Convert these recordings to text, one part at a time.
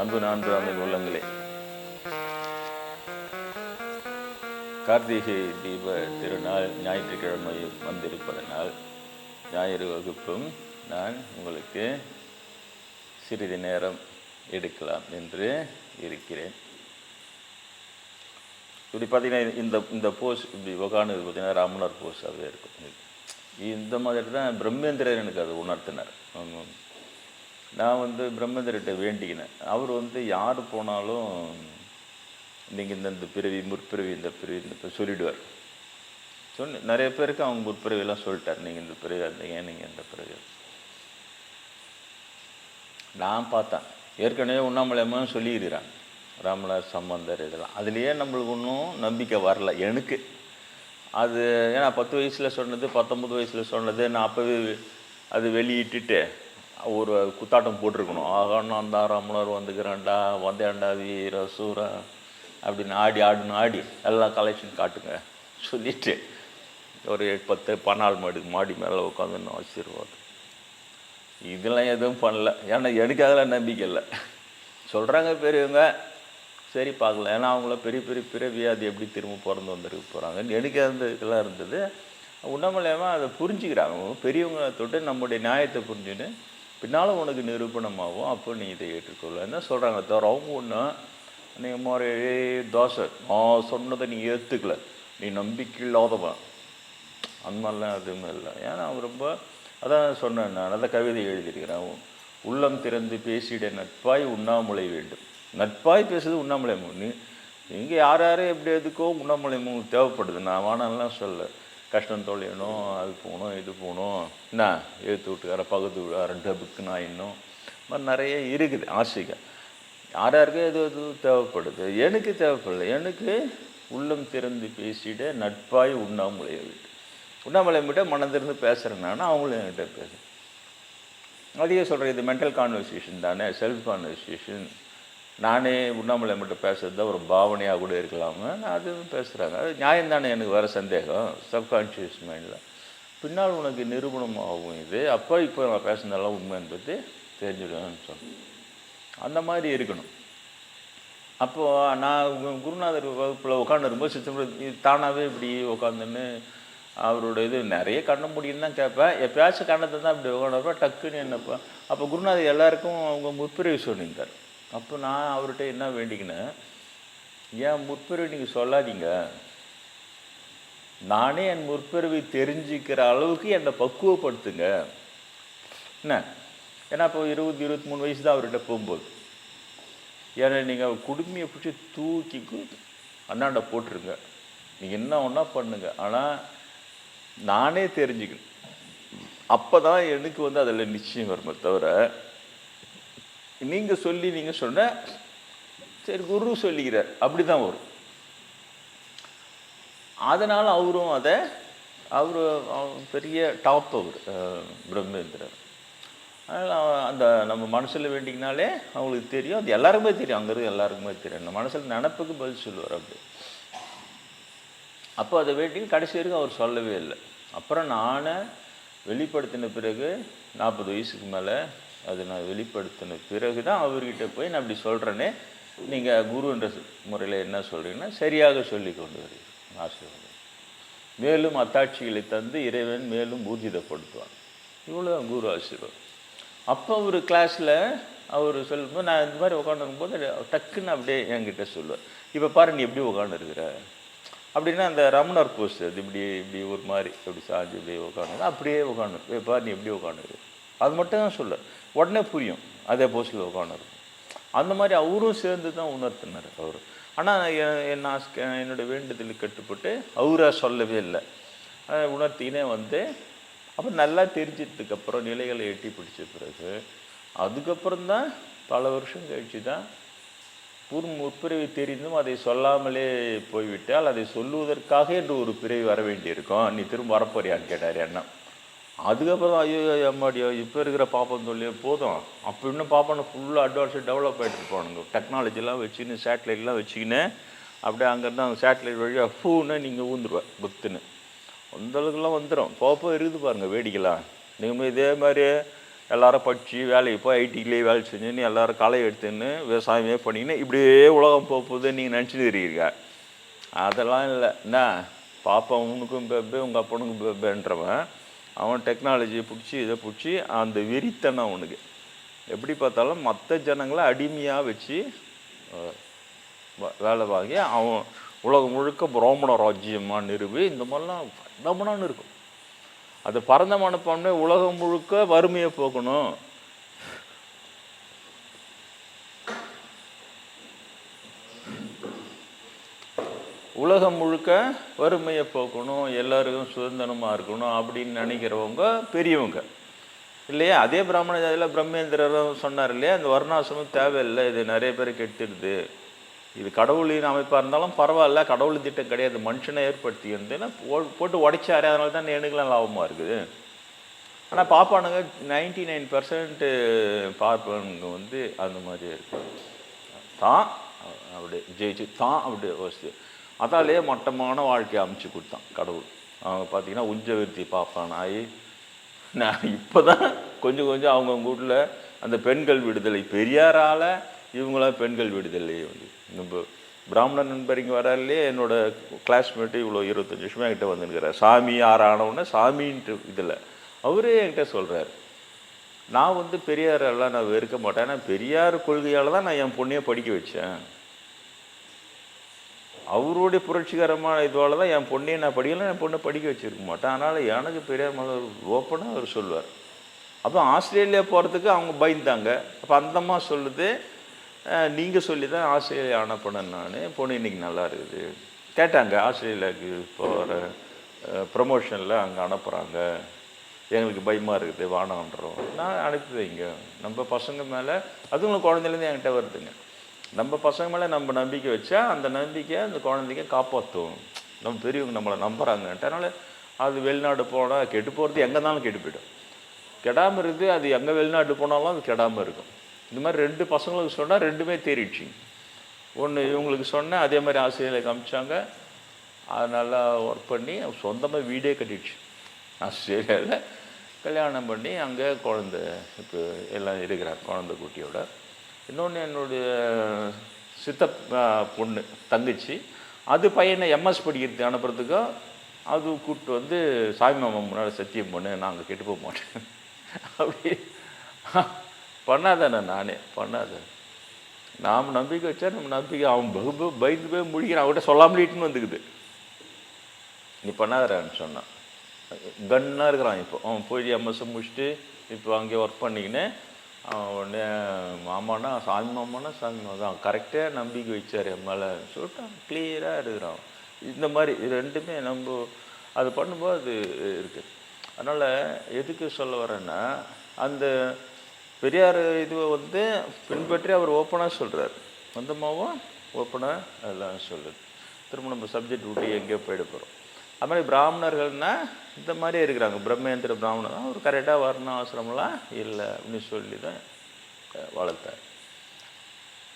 அன்பு நான்கு உள்ளங்களே, கார்த்திகை தீப திருநாள் ஞாயிற்றுக்கிழமை வந்திருப்பதனால் ஞாயிறு வகுப்பும் நான் உங்களுக்கு சிறிது நேரம் எடுக்கலாம் என்று இருக்கிறேன். இப்படி பார்த்தீங்கன்னா இந்த போஸ் இப்படி உக்காந்து பார்த்தீங்கன்னா ராமனார் போஸாகவே இருக்கும். இந்த மாதிரி தான் பிரம்மேந்திரர் எனக்கு அது உணர்த்தினார். நான் பிரம்மேந்திரர்கிட்ட வேண்டிக்கினேன். அவர் யார் போனாலும் நீங்கள் இந்த பிறவி முற்பிறவி இந்த பிறவி சொல்லிவிடுவார். நிறைய பேருக்கு அவங்க முற்பிறவிலாம் சொல்லிட்டார். நீங்கள் இந்த பிறவி இருந்தீங்க, நீங்கள் இந்த பிறவி. நான் பார்த்தேன் ஏற்கனவே உண்ணாமலையமாக சொல்லியிருக்கிறாங்க ராமனார் சம்பந்தர் இதெல்லாம். அதுலேயே நம்மளுக்கு ஒன்றும் நம்பிக்கை வரல எனக்கு. அது ஏன்னா 10 வயசில் சொன்னது 19 வயசில் சொன்னது நான் அப்போவே அது வெளியிட்டுட்டு ஒரு குத்தாட்டம் போட்டிருக்கணும். ஆகா நான் தான் ராமனார் வந்துக்கிறேன்டா, வந்தேன்டா வீர சூரா அப்படின்னு ஆடி எல்லாம் கலெக்ஷன் காட்டுங்க சொல்லிவிட்டு ஒரு 10-12 மாடி மேலே உட்காந்துன்னு ஆசீர்வாதம். இதெல்லாம் எதுவும் பண்ணல. ஏன்னா எனக்கு அதெல்லாம் நம்பிக்கை இல்லை. சொல்கிறாங்க பெரியவங்க, சரி பார்க்கல. ஏன்னா அவங்கள பெரிய பிறவி அது எப்படி திரும்ப பிறந்து வந்துருக்கு போகிறாங்க. எனக்கு அந்த இதெல்லாம் இருந்தது. உண்ணாமலையமாக அதை புரிஞ்சுக்கிறாங்க. பெரியவங்களை தொட்டு நம்முடைய நியாயத்தை புரிஞ்சுன்னு பின்னால் உனக்கு நிரூபணமாகும், அப்போ நீ இதை ஏற்றுக்கொள்ள என்ன சொல்கிறாங்க. தவிர அவங்க ஒன்று நீங்கள் மாதிரி தோசை நான் சொன்னதை நீ ஏற்றுக்கல, நீ நம்பிக்கை இல்லாதவன், அந்த மாதிரிலாம் எதுவுமே இல்லை. ஏன்னா அவங்க ரொம்ப அதான் சொன்னேன். நான் அதை கவிதை எழுதியிருக்கிறேன். உள்ளம் திறந்து பேசிட நட்பாய் உண்ணாமுலை வேண்டும். நட்பாய் பேசுறது உண்ணாமலை மூணு. இங்கே யார் எப்படி எதுக்கோ உண்ணாமலை மூணு தேவைப்படுது. நான் வானம்லாம் சொல்ல. கஷ்டம் தொலையணும், அது போகணும், இது போகணும், என்ன எழுத்து வீட்டுக்கார பக்கத்து வீட்டுக்கார டபுக்கு நான் இன்னும் மாதிரி நிறைய இருக்குது ஆசைகள். யாருக்கு எது தேவைப்படுது. எனக்கு தேவைப்படலை. எனக்கு உள்ளம் திறந்து பேசிட நட்பாய் உண்ணாமுலையை விட்டு. உண்ணாமலை விட்ட மனம் திறந்து பேசுகிறேன்னா அவங்களும் என்கிட்ட பேசுகிறேன். அதையே சொல்கிறேன். இது மென்டல் கான்வர்சேஷன் தானே, செல்ஃப் கான்வர்சேஷன். நானே உண்ணாமலை மட்டும் பேசுகிறது தான் ஒரு பாவனையாக கூட இருக்கலாமா, நான் அது பேசுகிறாங்க. அது நியாயம் தானே. எனக்கு வர சந்தேகம் சப்கான்ஷியஸ் மைண்டில் பின்னால் உனக்கு நிரூபணம் ஆகும் இது. அப்போ இப்போ நான் பேசுனதெல்லாம் உண்மை என்பது தெரிஞ்சிடுவேன்னு சொன்னேன். அந்த மாதிரி இருக்கணும். அப்போது நான் குருநாதர் வகுப்பில் உட்காந்துருக்கும்போது சித்தம் தானாகவே இப்படி உட்காந்துன்னு அவரோட இது நிறைய கண்ண முடியும்னு தான் கேட்பேன். எப்பயாச்சும் கண்ணத்தை தான் இப்படி உட்காந்துருப்பேன். டக்குன்னு என்னப்பா அப்போ குருநாதர் எல்லாருக்கும் அவங்க முற்பிறவி சொல்லியிருந்தார். அப்போ நான் அவர்கிட்ட என்ன வேண்டிக்கினேன், ஏன் முற்பிறவி நீங்கள் சொல்லாதீங்க, நானே என் முற்பிறவி தெரிஞ்சுக்கிற அளவுக்கு என்னை பக்குவப்படுத்துங்க என்ன. ஏன்னா இப்போ 20-23 வயசு தான் அவர்கிட்ட போகும்போது. ஏன்னா நீங்கள் குடுமையை பிடிச்சி தூக்கி அண்ணாண்ட போட்டுருங்க, நீங்கள் என்ன ஒன்றா பண்ணுங்க, ஆனால் நானே தெரிஞ்சுக்கணும். அப்போ தான் எனக்கு அதில் நிச்சயம் வருமே தவிர நீங்கள் சொல்லி நீங்கள் சொன்ன சரி குரு சொல்லிக்கிறார் அப்படி தான் வரும். அதனால் அவரும் அவர் பெரிய டாப் அவர் பிரம்மேந்திரர். அதனால் அந்த நம்ம மனசில் வேண்டிங்கனாலே அவங்களுக்கு தெரியும். அது எல்லாருக்குமே தெரியும். அங்கேருந்து எல்லாருக்குமே தெரியும். அந்த மனசில் நினப்புக்கு பதில் சொல்லுவார் அப்படி. அப்போ அதை வேண்டிங்க கடைசி வரைக்கும் அவர் சொல்லவே இல்லை. அப்புறம் நானே வெளிப்படுத்தின பிறகு 40 வயசுக்கு மேலே அது நான் வெளிப்படுத்தின பிறகு தான் அவர்கிட்ட போய் நான் அப்படி சொல்கிறேன்னே, நீங்கள் குருன்ற முறையில் என்ன சொல்கிறீங்கன்னா சரியாக சொல்லி கொண்டு வருகிறீர்கள் ஆசீர்வாதம். மேலும் அத்தாட்சிகளை தந்து இறைவன் மேலும் ஊர்ஜிதப்படுத்துவாங்க. இவ்வளோ குரு ஆசீர்வாதம். அப்போ ஒரு கிளாஸில் அவர் சொல்லும்போது நான் இந்த மாதிரி உட்காந்துருக்கும்போது டக்குன்னு அப்படியே என்கிட்ட சொல்லுவார், இப்போ பாரு நீ எப்படி உட்காந்துருக்குற அப்படின்னா அந்த ரமணர் போஸ் அது இப்படி ஒரு மாதிரி எப்படி சாஞ்சு இப்படி உட்காந்து அப்படியே உட்காந்து பாரு நீ எப்படி உட்காந்துருக்கு அது மட்டும் தான் சொல்ல உடனே புரியும். அதே போஸில் உட்காந்துருக்கும். அந்த மாதிரி அவரும் சேர்ந்து தான் உணர்த்தினார் அவர். ஆனால் நான் என்னோடய வேண்டுதலுக்கு கட்டுப்பட்டு அவராக சொல்லவே இல்லை, உணர்த்தினே அப்புறம் நல்லா தெரிஞ்சதுக்கப்புறம் நிலைகளை எட்டி பிடிச்ச பிறகு அதுக்கப்புறம் தான் பல வருஷம் கழிச்சு தான் முற்பிறவி தெரிந்தும் அதை சொல்லாமலே போய்விட்டால் அதை சொல்லுவதற்காக என்று ஒரு பிறவி வர வேண்டியிருக்கும், நீ திரும்ப வரப்போறியான்னு கேட்டார் எண்ணம். அதுக்கப்புறம் ஐயோ அம்மாடியோ இப்போ இருக்கிற பாப்பம் சொல்லியே போதும். அப்போ இன்னும் பாப்பானை ஃபுல்லாக அட்வான்ஸாக டெவலப் ஆகிட்டு இருப்பானுங்க. டெக்னாலஜிலாம் வச்சுக்கின்னு சேட்டலைட்லாம் வச்சுக்கின்னு அப்படியே அங்கேருந்து அவங்க சேட்டலைட் வழியாக ஃபூன்னு நீங்கள் ஊந்துருவேன் புத்துன்னு அந்தளவுக்குலாம் வந்துடும். போப்போ இருக்குது பாருங்கள் வேடிக்கலாம். நீங்கள் இதே மாதிரி எல்லாரும் படித்து வேலைக்கு போய் ஐடிக்கிலேயே வேலை செஞ்சுன்னு எல்லோரும் களை எடுத்துன்னு விவசாயமே பண்ணின்னு இப்படியே உலகம் போகுது நீங்கள் நினச்சிட்டு இருக்கீங்க. அதெல்லாம் இல்லை. என்ன பாப்பா உனக்கும் பேபே உங்கள் அப்பனுக்கும் பேபேன்றவன் அவன் டெக்னாலஜியை பிடிச்சி இதை பிடிச்சி அந்த வெறித்தனம் அவனுக்கு எப்படி பார்த்தாலும் மற்ற ஜனங்களை அடிமையாக வச்சு வேலை வாங்கி அவன் உலகம் முழுக்க பிராமண ராஜ்யமாக நிறுவி இந்த மாதிரிலாம் பந்தமனான்னு இருக்கும். அது பரந்த மனப்பான்மை உலகம் முழுக்க வறுமையை போக்கணும். உலகம் முழுக்க வறுமையை போக்கணும், எல்லாருக்கும் சுதந்திரமாக இருக்கணும் அப்படின்னு நினைக்கிறவங்க பெரியவங்க இல்லையா. அதே பிராமண ஜாதியில் பிரம்மேந்திரரும் சொன்னார் இல்லையா, இந்த வர்ணாசிரமம் தேவையில்லை, இது நிறைய பேர் கெடுத்துடுது, இது கடவுளின் அமைப்பாக இருந்தாலும் பரவாயில்ல, கடவுள் திட்டம் கிடையாது, மனுஷனை ஏற்படுத்திக்கிறதுன்னா போட்டு உடைச்சாரு, அதனால தான் எனக்குலாம் லாபமாக இருக்குது. ஆனால் பாப்பானுங்க 99% பார்ப்பானுங்க வந்து அந்த மாதிரி இருக்கு. தான் அப்படி ஜெயிச்சு தான் அப்படி வசதி அதாலே மட்டமான வாழ்க்கையை அமைச்சு கொடுத்தான் கடவுள். அவங்க பார்த்தீங்கன்னா உஞ்சவிருத்தி பாப்பானாயி நான் இப்போ தான் கொஞ்சம் கொஞ்சம் அவங்கவுங்க வீட்டில் அந்த பெண்கள் விடுதலை பெரியாரால் இவங்களாம் பெண்கள் விடுதலை வந்து நம்ம பிராமண நண்பர் இங்கே வராலே என்னோடய கிளாஸ்மேட்டு இவ்வளோ 25 வருஷமாக என்கிட்ட வந்துருக்கிறார். சாமி ஆறானவுடனே சாமின்ட்டு இதில் அவரே என்கிட்ட சொல்கிறார், நான் வந்து பெரியாரெல்லாம் நான் வெறுக்க மாட்டேன், ஏன்னா பெரியார் கொள்கையால் தான் நான் என் பொண்ணையை படிக்க வச்சேன், அவருடைய புரட்சிகரமான இதுவால் தான் என் பொண்ணையை நான் படிக்கலாம், என் பொண்ணை படிக்க வச்சுருக்க மாட்டேன், அதனால் எனக்கு பெரியார் மேலே ஓப்பனாக அவர் சொல்லுவார். அப்போ ஆஸ்திரேலியா போகிறதுக்கு அவங்க பயந்தாங்க. அப்போ அந்தம்மா சொல்லுது, நீங்கள் சொல்லி தான் ஆஸ்திரேலியா அனுப்பினேன், நான் பொண்ணு இன்றைக்கி நல்லா இருக்குது. கேட்டாங்க ஆஸ்திரேலியாவுக்கு போகிற ப்ரமோஷனில் அங்கே அனுப்புகிறாங்க, எங்களுக்கு பயமாக இருக்குது வானான்றோம். நான் அனுப்பி வைங்க, நம்ம பசங்க மேலே அதுவும் குழந்தைலேருந்து என்கிட்ட வருதுங்க, நம்ம பசங்க மேலே நம்ம நம்பிக்கை வச்சா அந்த நம்பிக்கை அந்த குழந்தைங்க காப்பாற்றும், நம்ம பெரியவங்க நம்மளை நம்புகிறாங்கன்ட்டு. அதனால் அது வெளிநாடு போனால் கெட்டு போகிறது எங்கே இருந்தாலும் கெட்டு போய்டும், கெடாமல் இருக்குது. அது எங்கே வெளிநாட்டு போனாலும் அது கெடாமல் இருக்கும். இந்த மாதிரி 2 பசங்களுக்கு சொன்னால் 2மே தேறிடுச்சு. ஒன்று இவங்களுக்கு சொன்னேன், அதே மாதிரி ஆஸ்திரேலியாவுக்கு அனுப்பிச்சாங்க, அது நல்லா ஒர்க் பண்ணி சொந்தமாக வீடே கட்டிடுச்சு. ஆஸ்திரேலியாவில் கல்யாணம் பண்ணி அங்கே குழந்தை இப்போ எல்லாம் இருக்கிறாங்க குழந்தை குட்டியோட. இன்னொன்று என்னுடைய பொண்ணு தங்கச்சி, அது பையனை எம்எஸ் படிக்கிறதுக்கு அனுப்புறதுக்கும் அது கூப்பிட்டு வந்து சாமி மாமா முன்னாடி சத்தியம் பண்ணு, நாங்கள் கெட்டு போக மாட்டேன் அப்படி பண்ணாதானே, நானே பண்ணாதேன். நாம் நம்பிக்கை வச்சா நம்ம நம்பிக்கை அவன் பயந்து போய் முடிக்கிறான், அவங்ககிட்ட சொல்லாமலிட்டுன்னு வந்துக்குது, நீ பண்ணாதான்னு சொன்னான். கன்னாக இருக்கிறான். இப்போ அவன் போய் எம்எஸ்ஸை முடிச்சுட்டு இப்போ அங்கே ஒர்க் பண்ணிக்கின்னு அவன் உடனே மாமானா சாமி மாமானா சாமி மாமா தான் கரெக்டாக நம்பிக்கை வச்சார் என் மேலே சொல்லிட்டான், கிளியராக இருக்கிறான். இந்த மாதிரி 2மே நம்ம அது பண்ணும்போது அது இருக்குது. அதனால் எதுக்கு சொல்ல வரேன்னா, அந்த பெரியார் இதுவை வந்து பின்பற்றி அவர் ஓப்பனாக சொல்கிறார், சொந்தமாகவும் ஓப்பனாக எல்லாம் சொல்லுது. திரும்ப நம்ம சப்ஜெக்ட் விட்டு எங்கேயோ போயிட போகிறோம். அது மாதிரி பிராமணர்கள்னால் இந்த மாதிரியே இருக்கிறாங்க. பிரம்மேந்திர பிராமணர் தான், ஒரு கரெக்டாக வரணும் அவசரம்லாம் இல்லை அப்படின்னு சொல்லி தான் வளர்த்தார்.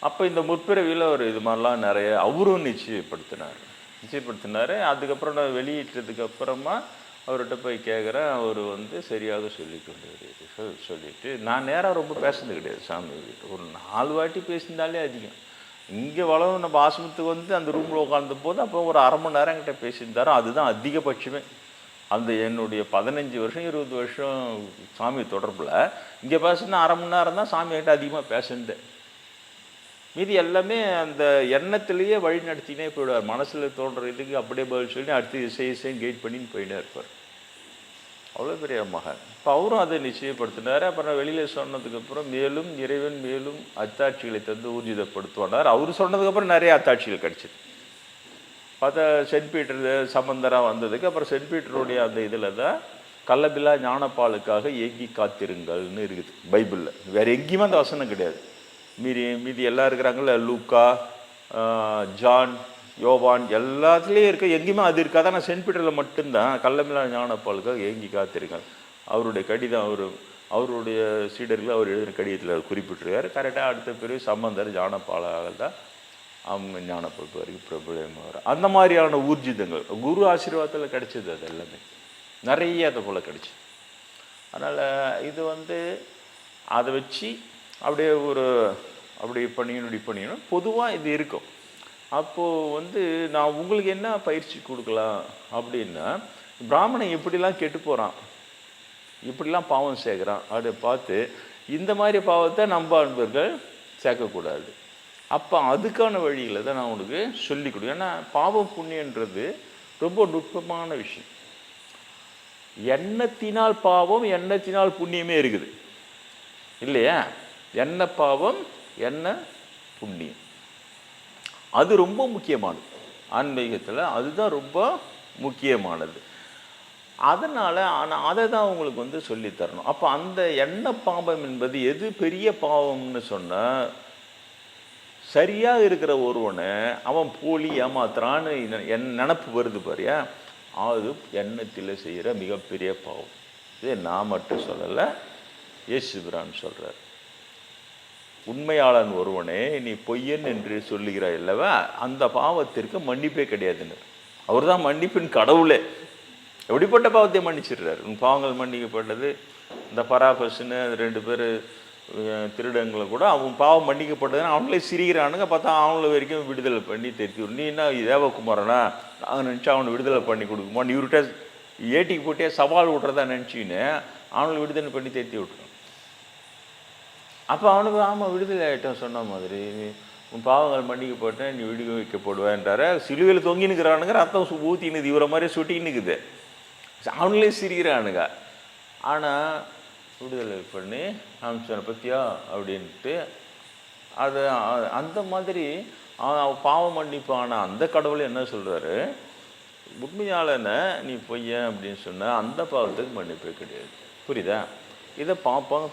அப்போ இந்த முற்பிறவியில் அவர் இது மாதிரிலாம் நிறைய அவரும் நிச்சயப்படுத்தினார். அதுக்கப்புறம் நான் வெளியிட்டதுக்கு அப்புறமா அவர்கிட்ட போய் கேட்குறேன், அவர் வந்து சரியாக சொல்லி கொண்டு சொல்லிவிட்டு நான் நேராக ரொம்ப பேசுனது கிடையாது சாமி, ஒரு 4 வாட்டி பேசியிருந்தாலே அதிகம். இங்கே வளரும் நம்ம ஆசிரமத்துக்கு வந்து அந்த ரூமில் உட்கார்ந்த போது அப்போ ஒரு 1/2 மணி நேரம் என்கிட்ட பேசியிருந்தாரோ, அதுதான் அதிகபட்சமே. அந்த என்னுடைய 15 வருஷம் 20 வருஷம் சாமி தொடர்பில் இங்கே பேசுனா 1/2 மணி நேரம் தான் சாமி என்கிட்ட அதிகமாக பேசுனேன். மீதி எல்லாமே அந்த எண்ணத்துலேயே வழி நடத்தினே போயிடுவார். மனசில் தோன்ற இதுக்கு அப்படியே பதில் சொல்லி அடுத்து இசையும் கைட் பண்ணின்னு போயிட்டே இருப்பார். அவ்வளோ பெரிய மகன். இப்போ அவரும் அதை நிச்சயப்படுத்தினார். அப்புறம் வெளியில் சொன்னதுக்கப்புறம் மேலும் இறைவன் மேலும் அத்தாட்சிகளை தந்து ஊர்ஜிதப்படுத்துவானார். அவர் சொன்னதுக்கப்புறம் நிறைய அத்தாட்சிகள் கிடச்சிது. பார்த்தா சென்ட் பீட்டர் சம்பந்தராக வந்ததுக்கு அப்புறம் சென்ட் பீட்டருடைய அந்த இதில் தான் கள்ளபில்லா ஞானப்பாலுக்காக ஏங்கி காத்திருங்கள்னு இருக்குது பைபிளில். வேறு எங்கேயுமே அந்த வசனம் கிடையாது. மீதி எல்லாம் இருக்கிறாங்கள, லூக்கா, ஜான், யோவான் எல்லாத்துலேயும் இருக்க எங்கேயுமே அது இருக்காது. ஆனால் சென்ட் பீட்டரில் மட்டும்தான் கள்ளமில்லா ஞானப்பாலுக்காக ஏங்கி காத்திருக்காங்க. அவருடைய கடிதம் அவருடைய சீடர்கள் அவர் எழுதின கடிதத்தில் குறிப்பிட்டிருக்கார். கரெக்டாக அடுத்த பிறகு சம்பந்தர் ஞானப்பாலாக தான் அவங்க ஞானப்பால் வரைக்கும் பிரபலமாக வரும். அந்த மாதிரியான ஊர்ஜிதங்கள் குரு ஆசீர்வாதத்தில் கிடைச்சிது. அது எல்லாமே நிறைய அதை போல் கிடைச்சி. அதனால் இது வந்து அதை வச்சு அப்படியே அப்படி பண்ணிக்கணும் பொதுவாக இது இருக்கும். அப்போது நான் உங்களுக்கு என்ன பயிற்சி கொடுக்கலாம் அப்படின்னா, பிராமணன் எப்படிலாம் கெட்டு போகிறான், இப்படிலாம் பாவம் சேர்க்குறான் அதை பார்த்து இந்த மாதிரி பாவத்தை நம்ம அன்பர்கள் சேர்க்கக்கூடாது. அப்போ அதுக்கான வழியில் தான் நான் உனக்கு சொல்லிக் கொடுக்கும். ஏன்னா பாவம் புண்ணியன்றது ரொம்ப நுட்பமான விஷயம். எண்ணத்தினால் பாவம், எண்ணத்தினால் புண்ணியமே இருக்குது இல்லையா? என்ன பாவம், என்ன புண்ணியம், அது ரொம்ப முக்கியமானது ஆன்மீகத்தில். அதுதான் ரொம்ப முக்கியமானது. அதனால் அதை தான் உங்களுக்கு சொல்லித்தரணும். அப்போ அந்த எண்ண பாவம் என்பது எது பெரிய பாவம்னு சொன்னால், சரியாக இருக்கிற ஒருவனை அவன் போலி ஏமாத்துறான்னு நினப்பு வருது பாரியா, அது எண்ணத்தில் செய்கிற மிகப்பெரிய பாவம். இது நான் மட்டும் சொல்லலை, இயேசுபிரான் சொல்கிறார். உண்மையாளன் ஒருவனே நீ பொய்யன் என்று சொல்லுகிறாய் அல்லவா, அந்த பாவத்திற்கு மன்னிப்பே கிடையாதுன்னு. அவர் தான் மன்னிப்பின் கடவுளே. எப்படிப்பட்ட பாவத்தை மன்னிச்சிடுறாரு. உன் பாவங்கள் மன்னிக்கப்பட்டது. இந்த பராபஸ்ன்னு 2 பேர் திருடங்களை கூட அவன் பாவம் மன்னிக்கப்பட்டதுன்னு அவங்களே சிரிக்கிறானுங்க. பார்த்தா அவங்கள வரைக்கும் விடுதலை பண்ணி தெரிஞ்சு. நீ என்ன தேவகுமாரனா, நாங்கள் நினச்சா அவனை விடுதலை பண்ணி கொடுக்குமா, நீ இவர்கிட்ட ஏட்டிக்கு போட்டே சவால் விட்றதா நினச்சின்னு அவனை விடுதலை பண்ணி தெரிஞ்சு விட்டுருவான். அப்போ அவனுக்கு ஆமாம் விடுதலை ஆகிட்டோம் சொன்ன மாதிரி, உன் பாவங்கள் மன்னிக்கப்பட்டேன் நீ விடுதலை வைக்கப்படுவேன்றார. சிலுவையில் தொங்கி நிற்கிறானுங்க, ரத்தம் ஊற்றினுது இவரை மாதிரி சுட்டின்னு இருக்குது. அவங்களே சிரிக்கிறானுங்க. ஆனால் விடுதலை பண்ணி அமிச்சனை பற்றியா அப்படின்ட்டு அது அந்த மாதிரி பாவம் மன்னிப்பான அந்த கடவுளை என்ன சொல்கிறாரு, உண்மையாளனை நீ பொய்யன் அப்படின்னு சொன்ன அந்த பாவத்துக்கு மன்னிப்பே கிடையாது. புரியுதா? இதை பார்ப்போம்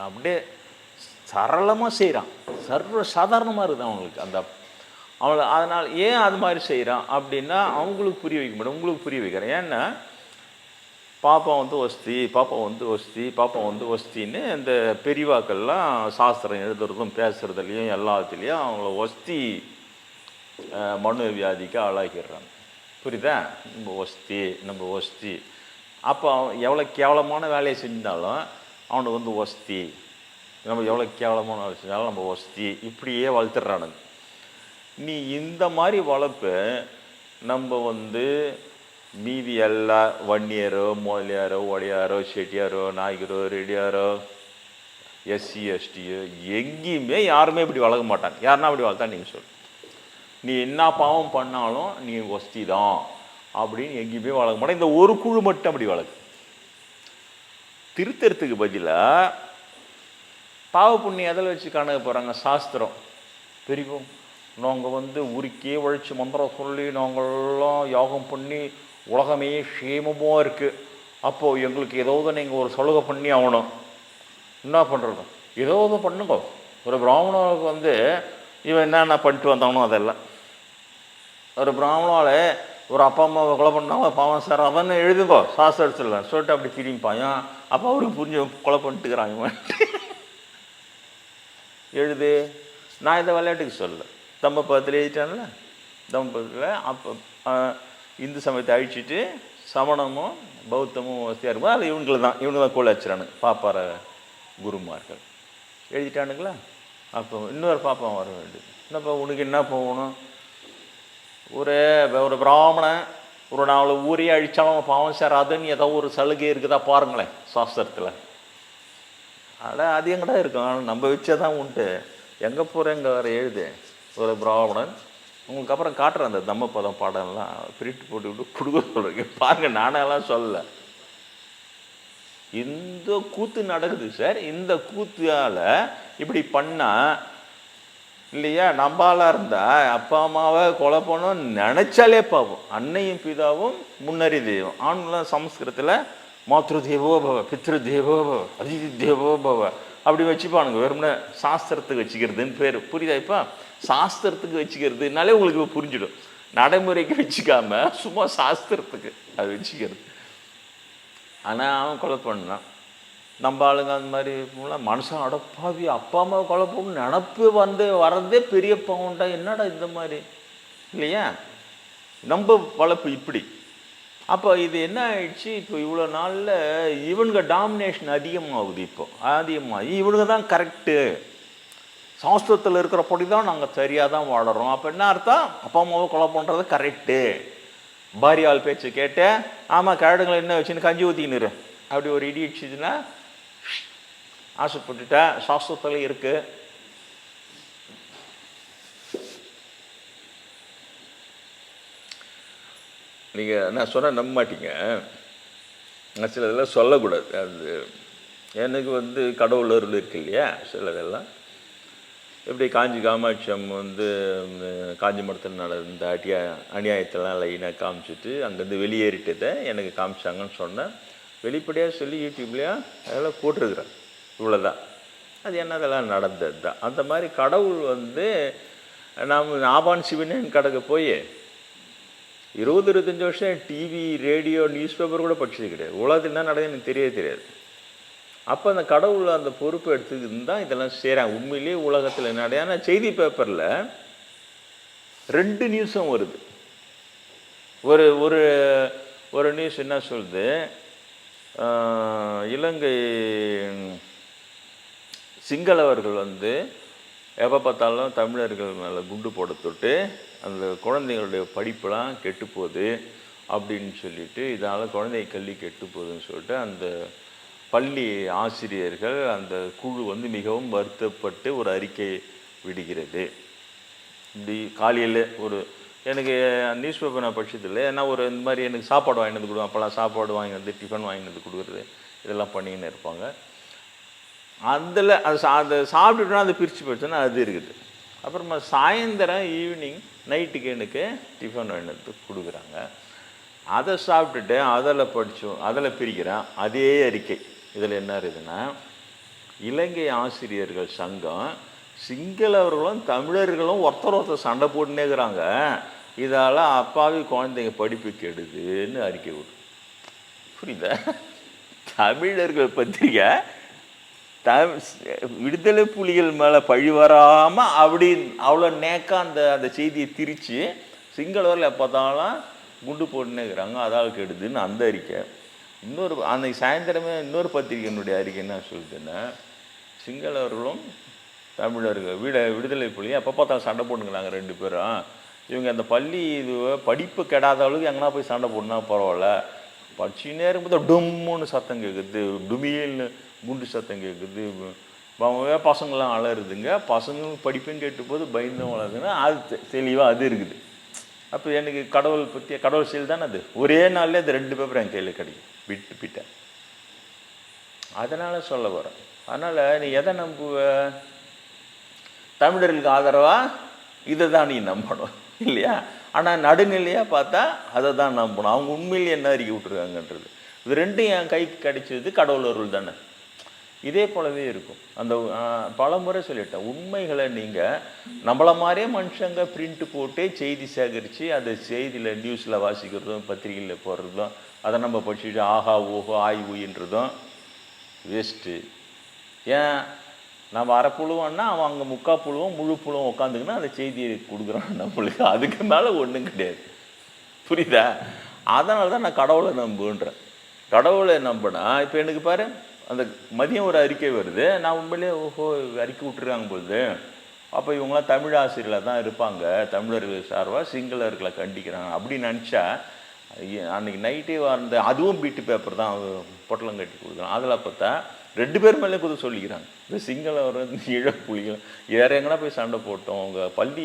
அப்படியே சரளமாக செய்கிறான், சர்வ சாதாரணமாக இருக்குது அவங்களுக்கு அந்த அவளை. அதனால் ஏன் அது மாதிரி செய்கிறான் அப்படின்னா அவங்களுக்கு புரிய வைக்க மாட்டேன், உங்களுக்கு புரிய வைக்கிறேன். ஏன்னா பாப்பம் ஒஸ்தி, பாப்பம் ஒஸ்தின்னு இந்த பெரியவாக்கள்லாம் சாஸ்திரம் எழுதுறதும் பேசுகிறதுலையும் எல்லாத்துலேயும் அவங்கள ஒஸ்தி மனு வியாதிக்கு ஆளாக்கிடுறாங்க. புரியுதா? நம்ம ஒஸ்தி. அப்போ எவ்வளோ கேவலமான வேலையை செஞ்சாலும் அவனுக்கு ஒஸ்தி, நம்ம எவ்வளோ கேவலமான வேலை செஞ்சாலும் நம்ம ஒஸ்தி, இப்படியே வளர்த்துடுறானுங்க. நீ இந்த மாதிரி வளர்ப்ப நம்ம மீதி எல்லா வன்னியரோ முதலியாரோ ஒடையாரோ செட்டியாரோ நாய்கரோ ரெடியாரோ எஸ்சி எஸ்டியோ எங்கேயுமே யாருமே இப்படி வளர்க்க மாட்டாங்க. யாருன்னா அப்படி வளர்த்தா நீங்கள் சொல்லு, நீ என்ன பாவம் பண்ணாலும் நீ ஒஸ்தி தான் அப்படின்னு எங்கேயுமே வளர்க்க மாட்டேன். இந்த ஒரு குழு மட்டும் அப்படி வளர்க்கு. திருத்தறதுக்கு பதிலாக பாவ புண்ணியம் எதில் வச்சு கணக்கு போகிறாங்க, சாஸ்திரம். பெரியவும் நாங்கள் உருக்கே உழைச்சி மந்திரம் சொல்லி நாங்கள்லாம் யாகம் பண்ணி உலகமே க்ஷேமமாக இருக்குது. அப்போது எங்களுக்கு ஏதாவது நீங்கள் ஒரு சலுகை பண்ணி ஆகணும். என்ன பண்ணுறது, ஏதாவது பண்ணுங்க. ஒரு பிராமணனுக்கு இவன் என்னென்ன பண்ணிட்டு வந்தானோ அதெல்லாம். ஒரு பிராமணால் ஒரு அப்பா அம்மாவை கொலை பண்ணாங்க பாவம் சார் அதன்னு எழுதுங்கோ சாஸ்திரத்தில் சொல்லிட்டு அப்படி திரும்பிப்பான். அப்போ அவருக்கு புரிஞ்சு கொலை பண்ணிட்டுக்கிறாங்க எழுது. நான் இந்த விளையாட்டுக்கு சொல்ல தம்மபத்தில் எழுதிட்டான்ல, தம்மபத்தில் அப்போ இந்து சமயத்தை அழிச்சிட்டு சமணமும் பௌத்தமும் வசதியாக இருக்கும். அது இவங்க தான் கோல வச்சுறானுங்க பாப்பார குருமார்கள் எழுதிட்டானுங்களா. அப்போ இன்னொரு பாப்பா வர வேண்டியது. என்னப்பா உனக்கு என்ன போகணும், ஒரு பிராமணன் ஒரு 4 ஊரையே அழித்தாலும் பாவம் சேராதுன்னு ஏதோ ஒரு சலுகை இருக்குதா பாருங்களேன் சாஸ்திரத்தில். அது எங்கடா இருக்கும், நம்ம வச்சே தான் உண்டு. எங்கே போகிறேங்க வேறு எழுது. ஒரு பிராமணன் உங்களுக்கு அப்புறம் காட்டுறேன் அந்த தம்மபதம் பாடம்லாம் பிரிட்டு போட்டு விட்டு கொடுக்க சொல்கிறீங்க பாருங்க. நானெல்லாம் சொல்லலை, இந்த கூத்து நடக்குது சார். இந்த கூத்தால் இப்படி பண்ணால் இல்லையா, நம்பாலாக இருந்தால் அப்பா அம்மாவை கொலை பண்ணணும்னு நினச்சாலே பாவம். அன்னையும் பிதாவும் முன்னறி தெய்வம். ஆண்லாம் சமஸ்கிருதத்தில் மாத்ரு தேவோபவ பித்ரு தேவோபவ அதிதி தேவோபவ அப்படி வச்சுப்பானுங்க. வெறும்னு சாஸ்திரத்துக்கு வச்சுக்கிறதுன்னு பேர். புரியுதா? இப்போ சாஸ்திரத்துக்கு வச்சுக்கிறதுனாலே உங்களுக்கு புரிஞ்சிடும். நடைமுறைக்கு வச்சுக்காம சும்மா சாஸ்திரத்துக்கு அது வச்சுக்கிறது. ஆனால் அவன் கொலை பண்ணான். நம்ம ஆளுங்க அந்த மாதிரி மனுஷன் அடப்பாவி அப்பா அம்மாவை கொலை பண்ணு நினப்பு வர்றதே பெரிய பாவம்டா. என்னடா இந்த மாதிரி இல்லையா நம்ம வளர்ப்பு இப்படி. அப்போ இது என்ன ஆயிடுச்சு, இப்போ இவ்வளோ நாளில் இவனுங்க டாமினேஷன் அதிகமாகுது. இப்போ அதிகமாகி இவனுங்க தான் கரெக்டு, சாஸ்திரத்தில் இருக்கிறபடி தான் நாங்கள் சரியாக தான் வாழறோம். அப்போ என்ன அர்த்தம், அப்பா அம்மாவை கொலை பண்ணுறது கரெக்டு, பாரியால் பேச்சு கேட்டு ஆமாம் கரடுங்களை என்ன வச்சுன்னு கஞ்சி ஊற்றிக்கின்னு அப்படி ஒரு இடி இடிச்சுதுன்னா ஆசைப்பட்டுட்டேன், சாஸ்திரத்தில் இருக்குது. நீங்கள் நான் சொன்னால் நம்ப மாட்டீங்க, நான் சிலதெல்லாம் சொல்லக்கூடாது. அது எனக்கு கடவுள் அருள் இருக்கு இல்லையா, சிலதெல்லாம் எப்படி காஞ்சி காமாட்சி அம்மா காஞ்சி மடத்தில் நடந்த அநியாயத்தெல்லாம் லைனாக காமிச்சிட்டு அங்கேருந்து வெளியேறிட்டதை எனக்கு காமிச்சாங்கன்னு சொன்னேன். வெளிப்படையாக சொல்லி யூடியூப்லையா அதெல்லாம் போட்டிருக்கிறேன். இவ்வளோதான், அது என்னதெல்லாம் நடந்தது தான். அந்த மாதிரி கடவுள் நாம் ஆபான் சிவனேன் கடைக்கு போய் 20-25 வருஷம் டிவி ரேடியோ நியூஸ் பேப்பர் கூட படிச்சது கிடையாது. உலகத்தில் என்ன நடக்குது எனக்கு தெரியாது. அப்போ அந்த கடவுள் அந்த பொறுப்பை எடுத்துக்கிட்டு தான் இதெல்லாம் செய்கிறாங்க. உண்மையிலேயே உலகத்தில் என்ன, ஆனால் செய்தி பேப்பரில் 2 நியூஸும் வருது. ஒரு ஒரு ஒரு நியூஸ் என்ன சொல்லுது, இலங்கை சிங்களவர்கள் எப்போ பார்த்தாலும் தமிழர்கள் மேலே குண்டு போட தொட்டு அந்த குழந்தைங்களுடைய படிப்பெல்லாம் கெட்டு போகுது அப்படின்னு சொல்லிட்டு, இதனால் குழந்தை கல்வி கெட்டு போகுதுன்னு சொல்லிட்டு அந்த பள்ளி ஆசிரியர்கள் அந்த குழு மிகவும் வருத்தப்பட்டு ஒரு அறிக்கை விடுகிறது. இப்படி காலையில் எனக்கு நியூஸ் பேப்பர் நான் படிச்சதில்லை, ஏன்னா இந்த மாதிரி எனக்கு சாப்பாடு வாங்கிட்டு வந்து கொடுவோம். அப்போல்லாம் சாப்பாடு வாங்கி டிஃபன் வாங்கிட்டு வந்து கொடுக்குறது இதெல்லாம் பண்ணிக்கின்னு இருப்பாங்க. அதில் அதை சாப்பிட்டுட்டோன்னா அதை பிரித்து போயிடுச்சுன்னா அது இருக்குது. அப்புறமா சாயந்தரம் ஈவினிங் நைட்டுக்கு எனக்கு டிஃபன் வாங்கிட்டு கொடுக்குறாங்க. அதை சாப்பிட்டுட்டு அதில் பிரிக்கிறேன் அதே அறிக்கை. இதில் என்ன இருக்குதுன்னா, இலங்கை ஆசிரியர்கள் சங்கம் சிங்களவர்களும் தமிழர்களும் ஒருத்தர் சண்டை போட்டுன்னே இருக்கிறாங்க, இதால் அப்பாவி குழந்தைங்க படிப்பு கெடுதுன்னு அறிக்கை விடு. புரியுதா? தமிழர்கள் பத்திரிக்கை விடுதலை புலிகள் மேலே பழி வராமல் அப்படி அவ்வளோ நேக்கா அந்த செய்தியை திரித்து சிங்களவர்கள் எப்போத்தாலும் குண்டு போட்டுன்னே இருக்கிறாங்க, அதால் கெடுதுன்னு அந்த அறிக்கை. அன்னைக்கு சாயந்தரமே இன்னொரு பத்திரிகையினுடைய அறிக்கை என்ன சொல்லுதுன்னா, சிங்களவர்களும் தமிழர்கள் விடுதலை புலியும் எப்போ பார்த்தாலும் சண்டை போட்டுக்கிறாங்க 2 பேரும். இவங்க அந்த பள்ளி படிப்பு கெடாத அளவுக்கு எங்கன்னா போய் சண்டை போட்டுனா பரவாயில்ல, படிச்சுன்னே இருக்கும்போது டொம்முன்னு சத்தம் கேட்குது, டுமியல்னு குண்டு சத்தம் கேட்குது, பசங்களாம் அலறுதுங்க, பசங்களும் படிப்பும் கேட்டு போது பயந்தும் வளருதுன்னா அது தெளிவாக அது இருக்குது. அப்போ எனக்கு கடவுள் செயல் தானே அது. ஒரே நாள்லேயே அது 2 பேப்பர் என் கையில் கிடைக்கும், விட்டுப்பிட்டேன். அதனால் சொல்ல வரேன். அதனால் நீ எதை நம்புவ? தமிழர்களுக்கு ஆதரவாக இதை தான் நீ நம்பணும் இல்லையா? ஆனால் நடுநிலையாக பார்த்தா அதை தான் நம்பணும். அவங்க உண்மையிலேயே என்ன அறிக்கை விட்டுருக்காங்கன்றது. இது 2 என் கைக்கு கிடைச்சது கடவுள் அருள் தானே. இதே போலவே இருக்கும். அந்த பல முறை சொல்லிட்டேன், உண்மைகளை நீங்கள் நம்மள மாதிரியே மனுஷங்க பிரிண்ட் போட்டு செய்தி சேகரித்து அதை செய்தியில் நியூஸில் வாசிக்கிறதும் பத்திரிகையில் போடுறதும் அதை நம்ம படிச்சுட்டு ஆஹா ஓஹோ ஆய் ஊயின்றதும் வேஸ்ட்டு. ஏன் நம்ம அரை புழுவோன்னா அவன் அங்கே முக்கால் புழுவும் முழு புழுவும் உட்காந்துக்குன்னா அந்த செய்தியை கொடுக்குறான் நம்மளுக்கு. அதுக்கு மேலே ஒன்றும் கிடையாது. புரியுதா? அதனால தான் நான் கடவுளை நம்புன்றேன். கடவுளை நம்பினா இப்போ எனக்கு பாரு, அந்த மதியம் ஒரு அறிக்கை வருது, நான் உண்மையிலே ஓஹோ அறிக்கை விட்டுருக்காங்க பொழுது, அப்போ இவங்களாம் தமிழ் ஆசிரியரில் தான் இருப்பாங்க, தமிழர்கள் சார்பாக சிங்களர்களை கண்டிக்கிறாங்க அப்படின்னு நினச்சா, அன்றைக்கி நைட்டே அதுவும் பீட்டு பேப்பர் தான் பொட்டலம் கட்டி கொடுக்குறான். அதில் பார்த்தா 2 பேர் மேலே கூட சொல்லிக்கிறாங்க, இந்த சிங்களவர் இழப்புலிகள் வேற எங்கன்னா போய் சண்டை போட்டோம், அவங்க பள்ளி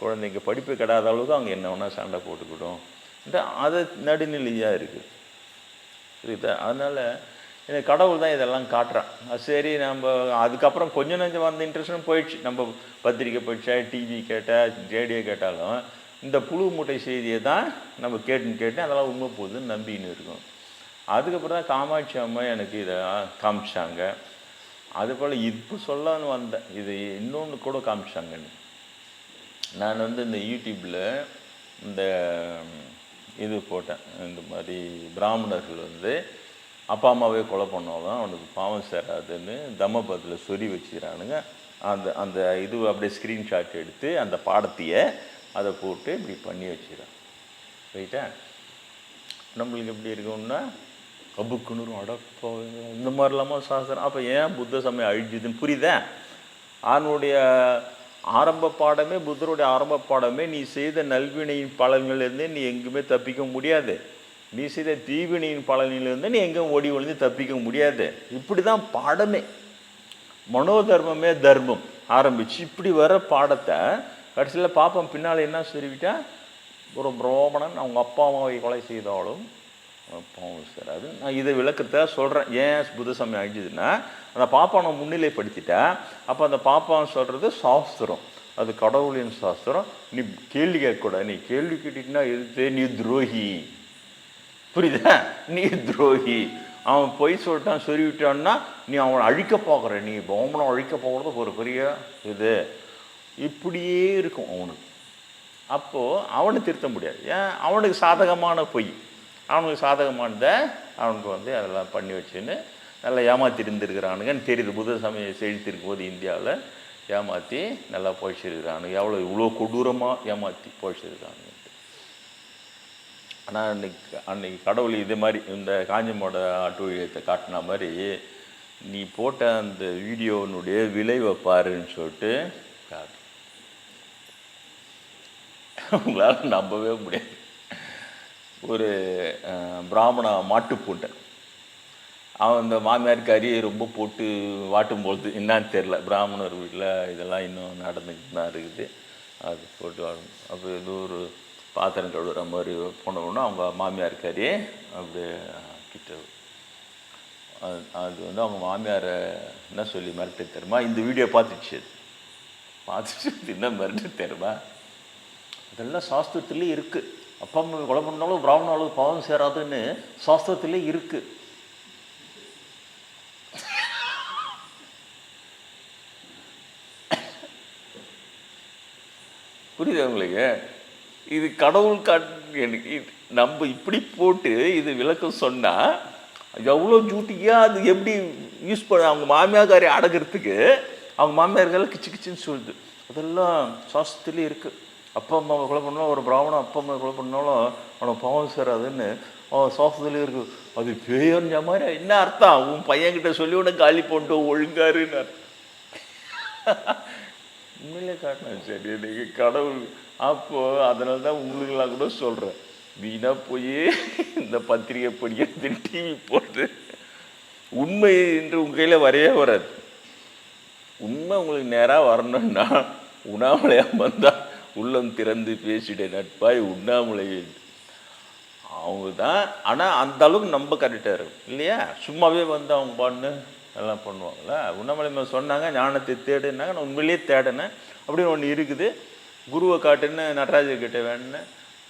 குழந்தைங்க படிப்பு கெடாத அளவுக்கு அவங்க என்ன வேணால் சண்டை போட்டுக்கிட்டோம். அது நடுநிலையாக இருக்குது. புரியுதா? அதனால் எனக்கு கடவுள் தான் இதெல்லாம் காட்டுறான். சரி, நம்ம அதுக்கப்புறம் கொஞ்சம் நஞ்சம் வந்த இன்ட்ரெஸ்ட்டும் போயிடுச்சு. நம்ம பத்திரிக்கை போயிடுச்சா, டிவி கேட்டால் ரேடியோ கேட்டாலும் இந்த புழு மூட்டை செய்தியை தான் நம்ம கேட்டு அதெல்லாம் உண்மை போகுதுன்னு நம்பின்னு இருக்கும். அதுக்கப்புறம் தான் காமாட்சி அம்மா எனக்கு இதை காமிச்சாங்க. அதுபோல் இப்போ சொல்லன்னு வந்தேன், இது இன்னொன்று கூட காமிச்சாங்கன்னு. நான் இந்த யூடியூப்பில் இந்த இது போட்டேன், இந்த மாதிரி பிராமணர்கள் அப்பா அம்மாவே கொலை பண்ணாலும் அவனுக்கு பாவம் சேராதுன்னு தம்மபத்தில் சொல்லி வச்சுக்கிறானுங்க. அந்த இது அப்படியே ஸ்க்ரீன்ஷாட் எடுத்து அந்த பாடத்தையே அதை போட்டு இப்படி பண்ணி வச்சுக்கிறான். ரைட்டா? நம்மளுக்கு எப்படி இருக்கும்னா கபுக்குன்னு அடப்போ இந்த மாதிரிலாமா சாஸ்திரம். அப்போ ஏன் புத்த சமயம் அழிஞ்சுதுன்னு புரியுதா? அவனுடைய ஆரம்ப பாடமே, புத்தருடைய ஆரம்ப பாடமே, நீ செய்த நல்வினையின் பலன்களிலிருந்து நீ எங்குமே தப்பிக்க முடியாது, நீ செய்த தீவினையின் பலனிலிருந்து நீ எங்கேயும் ஓடி ஒழிந்து தப்பிக்க முடியாது. இப்படி தான் பாடமே. மனோதர்மமே தர்மம் ஆரம்பிச்சு இப்படி வர பாடத்தை கடைசியில் பாப்பம் பின்னால் என்ன சொல்லிவிட்டா, ஒரு பிராமணன் அவங்க அப்பா அம்மாவை கொலை செய்தாலும் பாவம் சார். அது நான் இதை விளக்கத்தை சொல்கிறேன். ஏன் புத்த சமயம் அழிஞ்சுதுன்னா, அந்த பாப்பானை முன்னிலைப்படுத்திட்டா. அப்போ அந்த பாப்பான்னு சொல்கிறது சாஸ்திரம், அது கடவுளின் சாஸ்திரம். நீ கேள்வி கேட்கக்கூடாது. நீ கேள்வி கேட்டிங்கன்னா எது, நீ துரோகி. புரியுதா? நீ துரோகி. அவன் பொய் சொல்லிட்டான் சொல்லிவிட்டான்னா நீ அவனை அழிக்க பார்க்குற, நீ பிராமணன் அழிக்க போகிறது ஒரு பெரிய இது. இப்படியே இருக்கும் அவனுக்கு. அப்போது அவனை திருத்த முடியாது. ஏன்? அவனுக்கு சாதகமான பொய், அவனுக்கு சாதகமானதை அவனுக்கு வந்து அதெல்லாம் பண்ணி வச்சுன்னு நல்லா ஏமாற்றி இருந்திருக்கிறானுங்கன்னு தெரியுது. புத்த சமயம் செழித்திருக்கும் போது இந்தியாவில் ஏமாற்றி நல்லா போய்ச்சிருக்கிறானுங்க. எவ்வளோ இவ்வளோ கொடூரமாக ஏமாற்றி போய்ச்சிருக்கானுங்க. ஆனால் அன்னைக்கு கடவுள் இதே மாதிரி இந்த காஞ்சமோட அட்டுழியத்தை காட்டின மாதிரி நீ போட்ட அந்த வீடியோனுடைய விளைவை பாருன்னு சொல்லிட்டு காட்டு. உங்களால் நம்பவே முடியாது. ஒரு பிராமண மாட்டுப்பூண்டை அவன் இந்த மாமியாருக்கு அரியை ரொம்ப போட்டு வாட்டும்பொழுது என்னான்னு தெரில, பிராமணர் வீட்டில் இதெல்லாம் இன்னும் நடந்துக்கிட்டு தான் இருக்குது. அது போட்டு வாடும். அப்போ ஏதோ ஒரு பாத்திரம் கழுவுற மாதிரி போனோம்னா அவங்க மாமியாருக்கு அரியே அப்படியே கிட்ட. அது வந்து அவங்க மாமியாரை என்ன சொல்லி மிரட்டு தெரியுமா? இந்த வீடியோ பார்த்துச்சு என்ன மிரட்டு தெரியுமா? அதெல்லாம் சாஸ்திரத்துலேயே இருக்குது. அப்பா அம்மா கொலை பண்ணாலும் பிராமணாலும் பாவம் சேராதுன்னு சாஸ்திரத்திலே இருக்குது. புரியுது உங்களுக்கு? இது கடவுள் எனக்கு நம்ம இப்படி போட்டு இது விளக்கம் சொன்னால் எவ்வளோ ஜூட்டியாக அது எப்படி யூஸ் பண்ண அவங்க மாமியாக்காரி அடக்கிறதுக்கு அவங்க மாமியார்கள் கிச்சு கிச்சுன்னு சொல்லுது. அதெல்லாம் சாஸ்திரத்துலேயே இருக்குது. அப்பா அம்மாவை கொலை பண்ணாலும் ஒரு பிராமணன் அப்பா அம்மாவை கொலை பண்ணாலும் அவனுக்கு பாவம் சேராதுன்னு அவன் சாஸ்திரத்துலேயே இருக்குது. அது பேயறிஞ்ச மாதிரி என்ன அர்த்தம்? உன் பையன்கிட்ட சொல்லி உனக்கு காலி போட்டு ஒழுங்காருன்னு உண்மையிலே காட்டினேன். சரி நீங்கள் கடவுள். அப்போது அதனால தான் உங்களுக்கெல்லாம் கூட சொல்கிறேன், வீணாக போய் இந்த பத்திரிகை படிக்கிறது டிவி போடுறது உண்மை என்று உங்கள் கையில் வரையே வராது. உண்மை உங்களுக்கு நேராக வரணும்னா உண்ணாமலையாக வந்தால் உள்ளம் திறந்து பேசிட நட்பாய் உண்ணாமலை அவங்க தான். ஆனால் அந்த அளவுக்கு நம்ம கரெக்டாக இருக்கும் இல்லையா? சும்மாவே வந்து அவங்க பான்னு எல்லாம் பண்ணுவாங்களா? உண்ணாமலை சொன்னாங்க ஞானத்தை தேடுனாங்க. நான் உண்மையிலேயே தேடினேன் அப்படின்னு ஒன்று இருக்குது. குருவை காட்டுன்னு நடராஜர்கிட்ட வேணுன்னு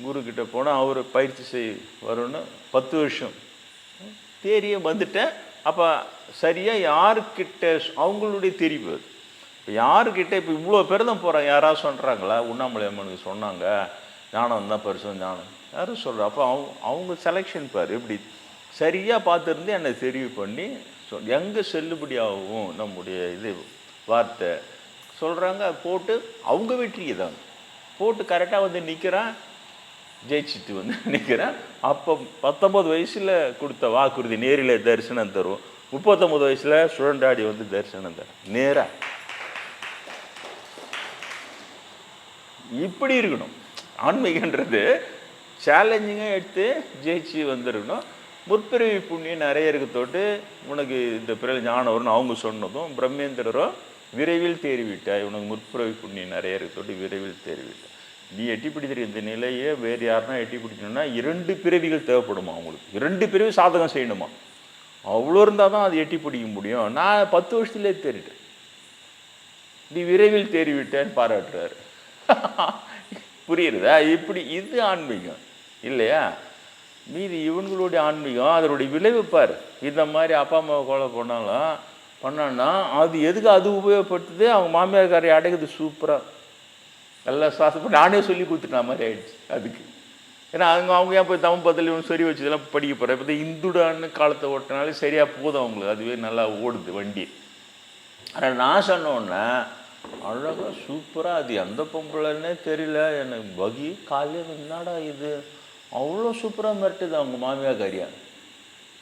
குருக்கிட்ட போனால் அவர் பயிற்சி செய் வரும்னு 10 வருஷம் தேரிய வந்துட்டேன். அப்போ சரியாக யாருக்கிட்ட அவங்களுடைய தெரிவு அது. இப்போ யாருக்கிட்ட இப்போ இவ்வளோ பேர் தான் போகிறாங்க. யாராவது சொல்கிறாங்களா? உண்ணாமலை அம்மனுக்கு சொன்னாங்க ஞானம் தான் பரிசம் ஞானம் யாரும் சொல்கிறா. அப்போ அவங்க செலெக்ஷன் பாரு எப்படி சரியாக பார்த்துருந்து என்னை தெரிவு பண்ணி எங்கே செல்லுபடியாகவும் நம்முடைய இது வார்த்தை சொல்கிறாங்க போட்டு அவங்க வெற்றியை தான் போட்டு கரெக்டாக வந்து நிற்கிறான், ஜெயிச்சுட்டு வந்து நிற்கிறேன். அப்போ 19 வயசில் கொடுத்த வாக்குறுதி நேரில் தரிசனம் தருவோம். 39 வயசில் சுழண்டாடி வந்து தரிசனம் தரும் நேராக. இப்படி இருக்கணும் ஆன்மீகன்றது. சேலஞ்சிங்காக எடுத்து ஜெயிச்சு வந்துருக்கணும். முற்பிறவி புண்ணியம் நிறைய இருக்கத்தோட்டு உனக்கு இந்த பிறகு ஞானம் வரும்னு அவங்க சொன்னதும் பிரம்மேந்திரரும் விரைவில் தேறிவிட்டாய், உனக்கு முற்பிறவி புண்ணியம் நிறைய இருக்கத்தோட்டு விரைவில் தேறிவிட்டாய். நீ எட்டி பிடிக்கிற இந்த நிலையை வேறு யாருன்னா எட்டி பிடிக்கணும்னா 2 பிறவிகள் தேவைப்படுமா அவங்களுக்கு. 2 பிறவி சாதகம் செய்யணுமா. அவ்வளோ இருந்தால் தான் அது எட்டி பிடிக்க முடியும். நான் 10 வருஷத்துலேயே தேறிட்டேன், நீ விரைவில் தேறிவிட்டேன்னு பாராட்டுறாரு. புரியுறதா? இப்படி இது ஆன்மீகம் இல்லையா? மீதி இவங்களுடைய ஆன்மீகம் அதனுடைய விளைவு பாரு. இந்த மாதிரி அப்பா அம்மாவை கொலை பண்ணான்னா அது எதுக்கு அது உபயோகப்படுத்துது? அவங்க மாமியார்காரை அடைக்குது சூப்பராக எல்லாம் சாசப்பட்டு நானே சொல்லி கொடுத்துட்டா மாதிரி ஆயிடுச்சு அதுக்கு. ஏன்னா அவங்க ஏன் போய் தமிழ் பத்தில் சரி வச்சதெல்லாம் படிக்க போகிறேன். இப்போ இந்துடான்னு காலத்தை ஓட்டினாலே சரியாக போதும் அவங்களுக்கு, அதுவே நல்லா ஓடுது வண்டி. ஆனால் நான் சொன்னோன்னே அழகாக சூப்பராக அது எந்த பொம்பளைன்னே தெரியல எனக்கு. வகி காலையில் என்னடா இது அவ்வளோ சூப்பராக மிரட்டுது அவங்க மாமியார் காரியா.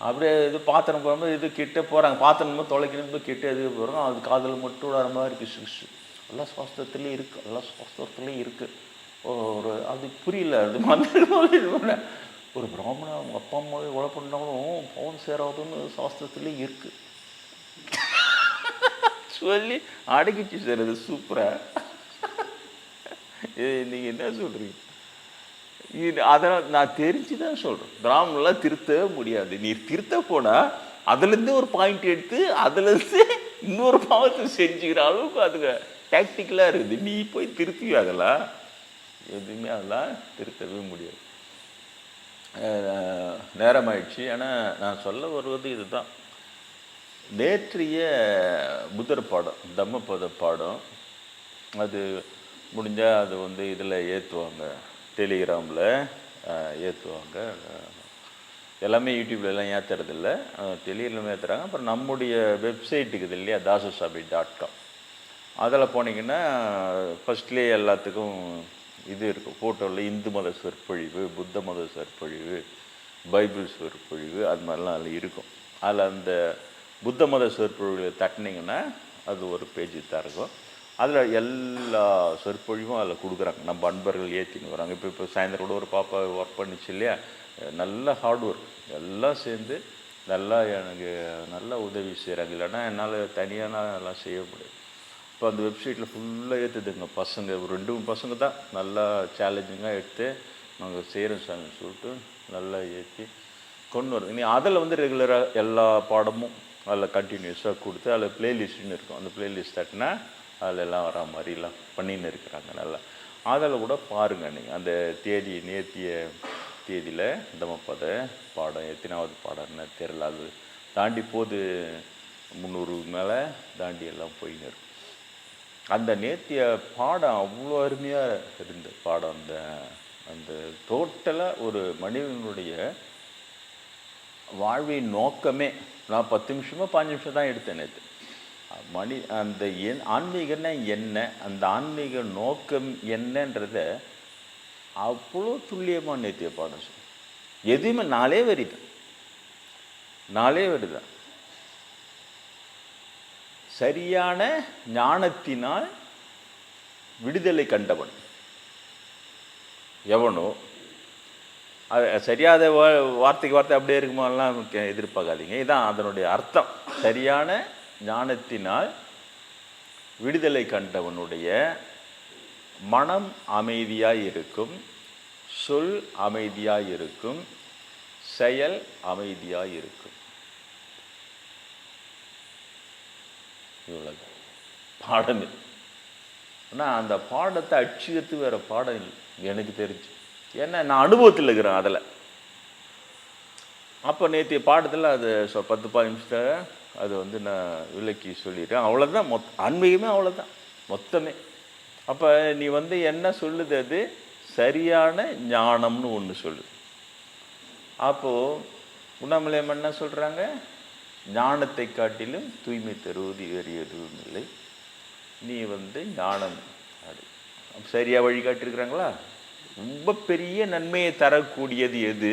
அப்படியே இது பாத்திரம் போகும்போது இது கிட்டே போகிறாங்க, பாத்திரம் தொலைக்கணும் கிட்டே எதுக்கு போகிறாங்க, அது காதில் மட்டும் விடாத மாதிரி கிசு எல்லா சுவாஸ்திரத்துலேயும் இருக்குது, எல்லா சுவாஸ்திரத்துலேயும் இருக்குது. ஒரு அது புரியல, அது மாமியார் ஒரு பிராமணன் அவங்க அப்பா அம்மாவே கொலை பண்ணாலும் பவன் சேராதுன்னு சாஸ்திரத்துலேயும் இருக்குது சொல்லி அடக்கிச்சு சார். அது சூப்பராக. நீங்கள் என்ன சொல்கிறீங்க? இது அதனால் நான் தெரிஞ்சு தான் சொல்கிறேன், பிராமணெலாம் திருத்தவே முடியாது. நீ திருத்த போனால் அதுலேருந்து ஒரு பாயிண்ட் எடுத்து அதுலேருந்து இன்னொரு பாவத்தை செஞ்சுக்கிற அளவுக்கு அதுங்க டாக்டிக்கலாக இருக்குது. நீ போய் திருத்தி அதெல்லாம் எதுவுமே அதெல்லாம் திருத்தவே முடியாது. நேரமாயிடுச்சு. ஆனால் நான் சொல்ல வருவது இதுதான். நேற்றைய புத்தர் பாடம், தம்மபத பாடம், அது முடிஞ்சால் அது வந்து இதில் ஏற்றுவாங்க, டெலிகிராமில் ஏற்றுவாங்க. எல்லாமே யூடியூப்லலாம் ஏற்றுறதில்ல, டெலிகிராம் ஏற்றுறாங்க. அப்புறம் நம்முடைய வெப்சைட்டுக்கு இது இல்லையா, dasasabi.com, அதில் போனீங்கன்னா ஃபஸ்ட்லேயே எல்லாத்துக்கும் இது இருக்கும். ஃபோட்டோவில் இந்து மத சொற்பொழிவு, புத்த மத சொற்பொழிவு, பைபிள் சொற்பொழிவு, அது மாதிரிலாம் அதில் இருக்கும். அதில் அந்த புத்த மத சொற்பொழிவு தட்டினீங்கன்னா அது ஒரு பேஜ் தான் இருக்கும். அதில் எல்லா சொற்பொழிவும் அதில் கொடுக்குறாங்க. நம்ம அன்பர்கள் ஏற்றின்னு வராங்க. இப்போ சாயந்தரம் கூட ஒரு பாப்பா ஒர்க் பண்ணிச்சு இல்லையா, நல்ல ஹார்ட் ஒர்க், எல்லாம் சேர்ந்து நல்லா எனக்கு நல்லா உதவி செய்கிறாங்க. இல்லைன்னா என்னால் தனியாக எல்லாம் செய்ய முடியாது. இப்போ அந்த வெப்சைட்டில் ஃபுல்லாக ஏற்றுதுங்க பசங்க, ஒரு 2 பசங்க தான் நல்லா சேலஞ்சிங்காக எடுத்து நாங்கள் செய்கிறோம் சார்னு சொல்லிட்டு நல்லா ஏற்றி கொண்டு வருது. நீ அதில் வந்து ரெகுலராக எல்லா பாடமும் அதில் கண்டினியூஸாக கொடுத்து அதில் ப்ளேலிஸ்ட்டுன்னு இருக்கும். அந்த ப்ளேலிஸ்ட் தட்டினா அதில் எல்லாம் வரா மாதிரிலாம் பண்ணின்னு இருக்கிறாங்க நல்லா. அதில் கூட பாருங்கள் நீங்கள் அந்த தேதி, நேர்த்திய தேதியில் தம்மபத பாடம் எத்தனாவது பாடம்னு தெரியல, அது தாண்டி போது 300 மேலே தாண்டி எல்லாம் போயின்னு இருக்கும். அந்த நேர்த்திய பாடம் அவ்வளோ அருமையாக இருந்த பாடம். அந்த அந்த டோட்டலாக ஒரு மனிதனுடைய வாழ்வின் நோக்கமே, நான் 10 நிமிஷமோ 5 நிமிஷம் தான் எடுத்தேன் நேற்று. அந்த ஆன்மீகன்னா என்ன, அந்த ஆன்மீக நோக்கம் என்னன்றத அவ்வளோ துல்லியமாக நேர்த்திய பாடம் சொல்லு. எதுவுமே 4 வரி தான், 4 வரி தான். சரியான ஞானத்தினால் விடுதலை கண்டவன் எவனோ, அது சரியாத வார்த்தைக்கு வார்த்தை அப்படியே இருக்குமாலாம் எதிர்பார்க்காதீங்க. இதுதான் அதனுடைய அர்த்தம். சரியான ஞானத்தினால் விடுதலை கண்டவனுடைய மனம் அமைதியாய் இருக்கும், சொல் அமைதியாய் இருக்கும், செயல் அமைதியாய் இருக்கும். இவ்வளவு பாடம். ஆனால் அந்த பாடத்தை அட்சியத்து வேறு பாடம் இல்லை எனக்கு தெரிஞ்சு. ஏன்னா நான் அனுபவத்தில் இருக்கிறேன் அதில். அப்போ நேற்றைய பாடத்தில் அது 10-15 நிமிஷத்தில் அது வந்து நான் விளக்கி சொல்லிட்டேன். அவ்வளோதான் ஆன்மீகமே அவ்வளோதான் மொத்தமே. அப்போ நீ வந்து என்ன சொல்லுது, அது சரியான ஞானம்னு ஒன்று சொல்லுது. அப்போது உண்ணாமலையம் என்ன சொல்கிறாங்க, ஞானத்தை காட்டிலும் தூய்மை தருவது வேறு எதுவும் இல்லை, நீ வந்து ஞானம் அது சரியாக வழிகாட்டிருக்கிறாங்களா? ரொம்ப பெரிய நன்மையை தரக்கூடியது எது?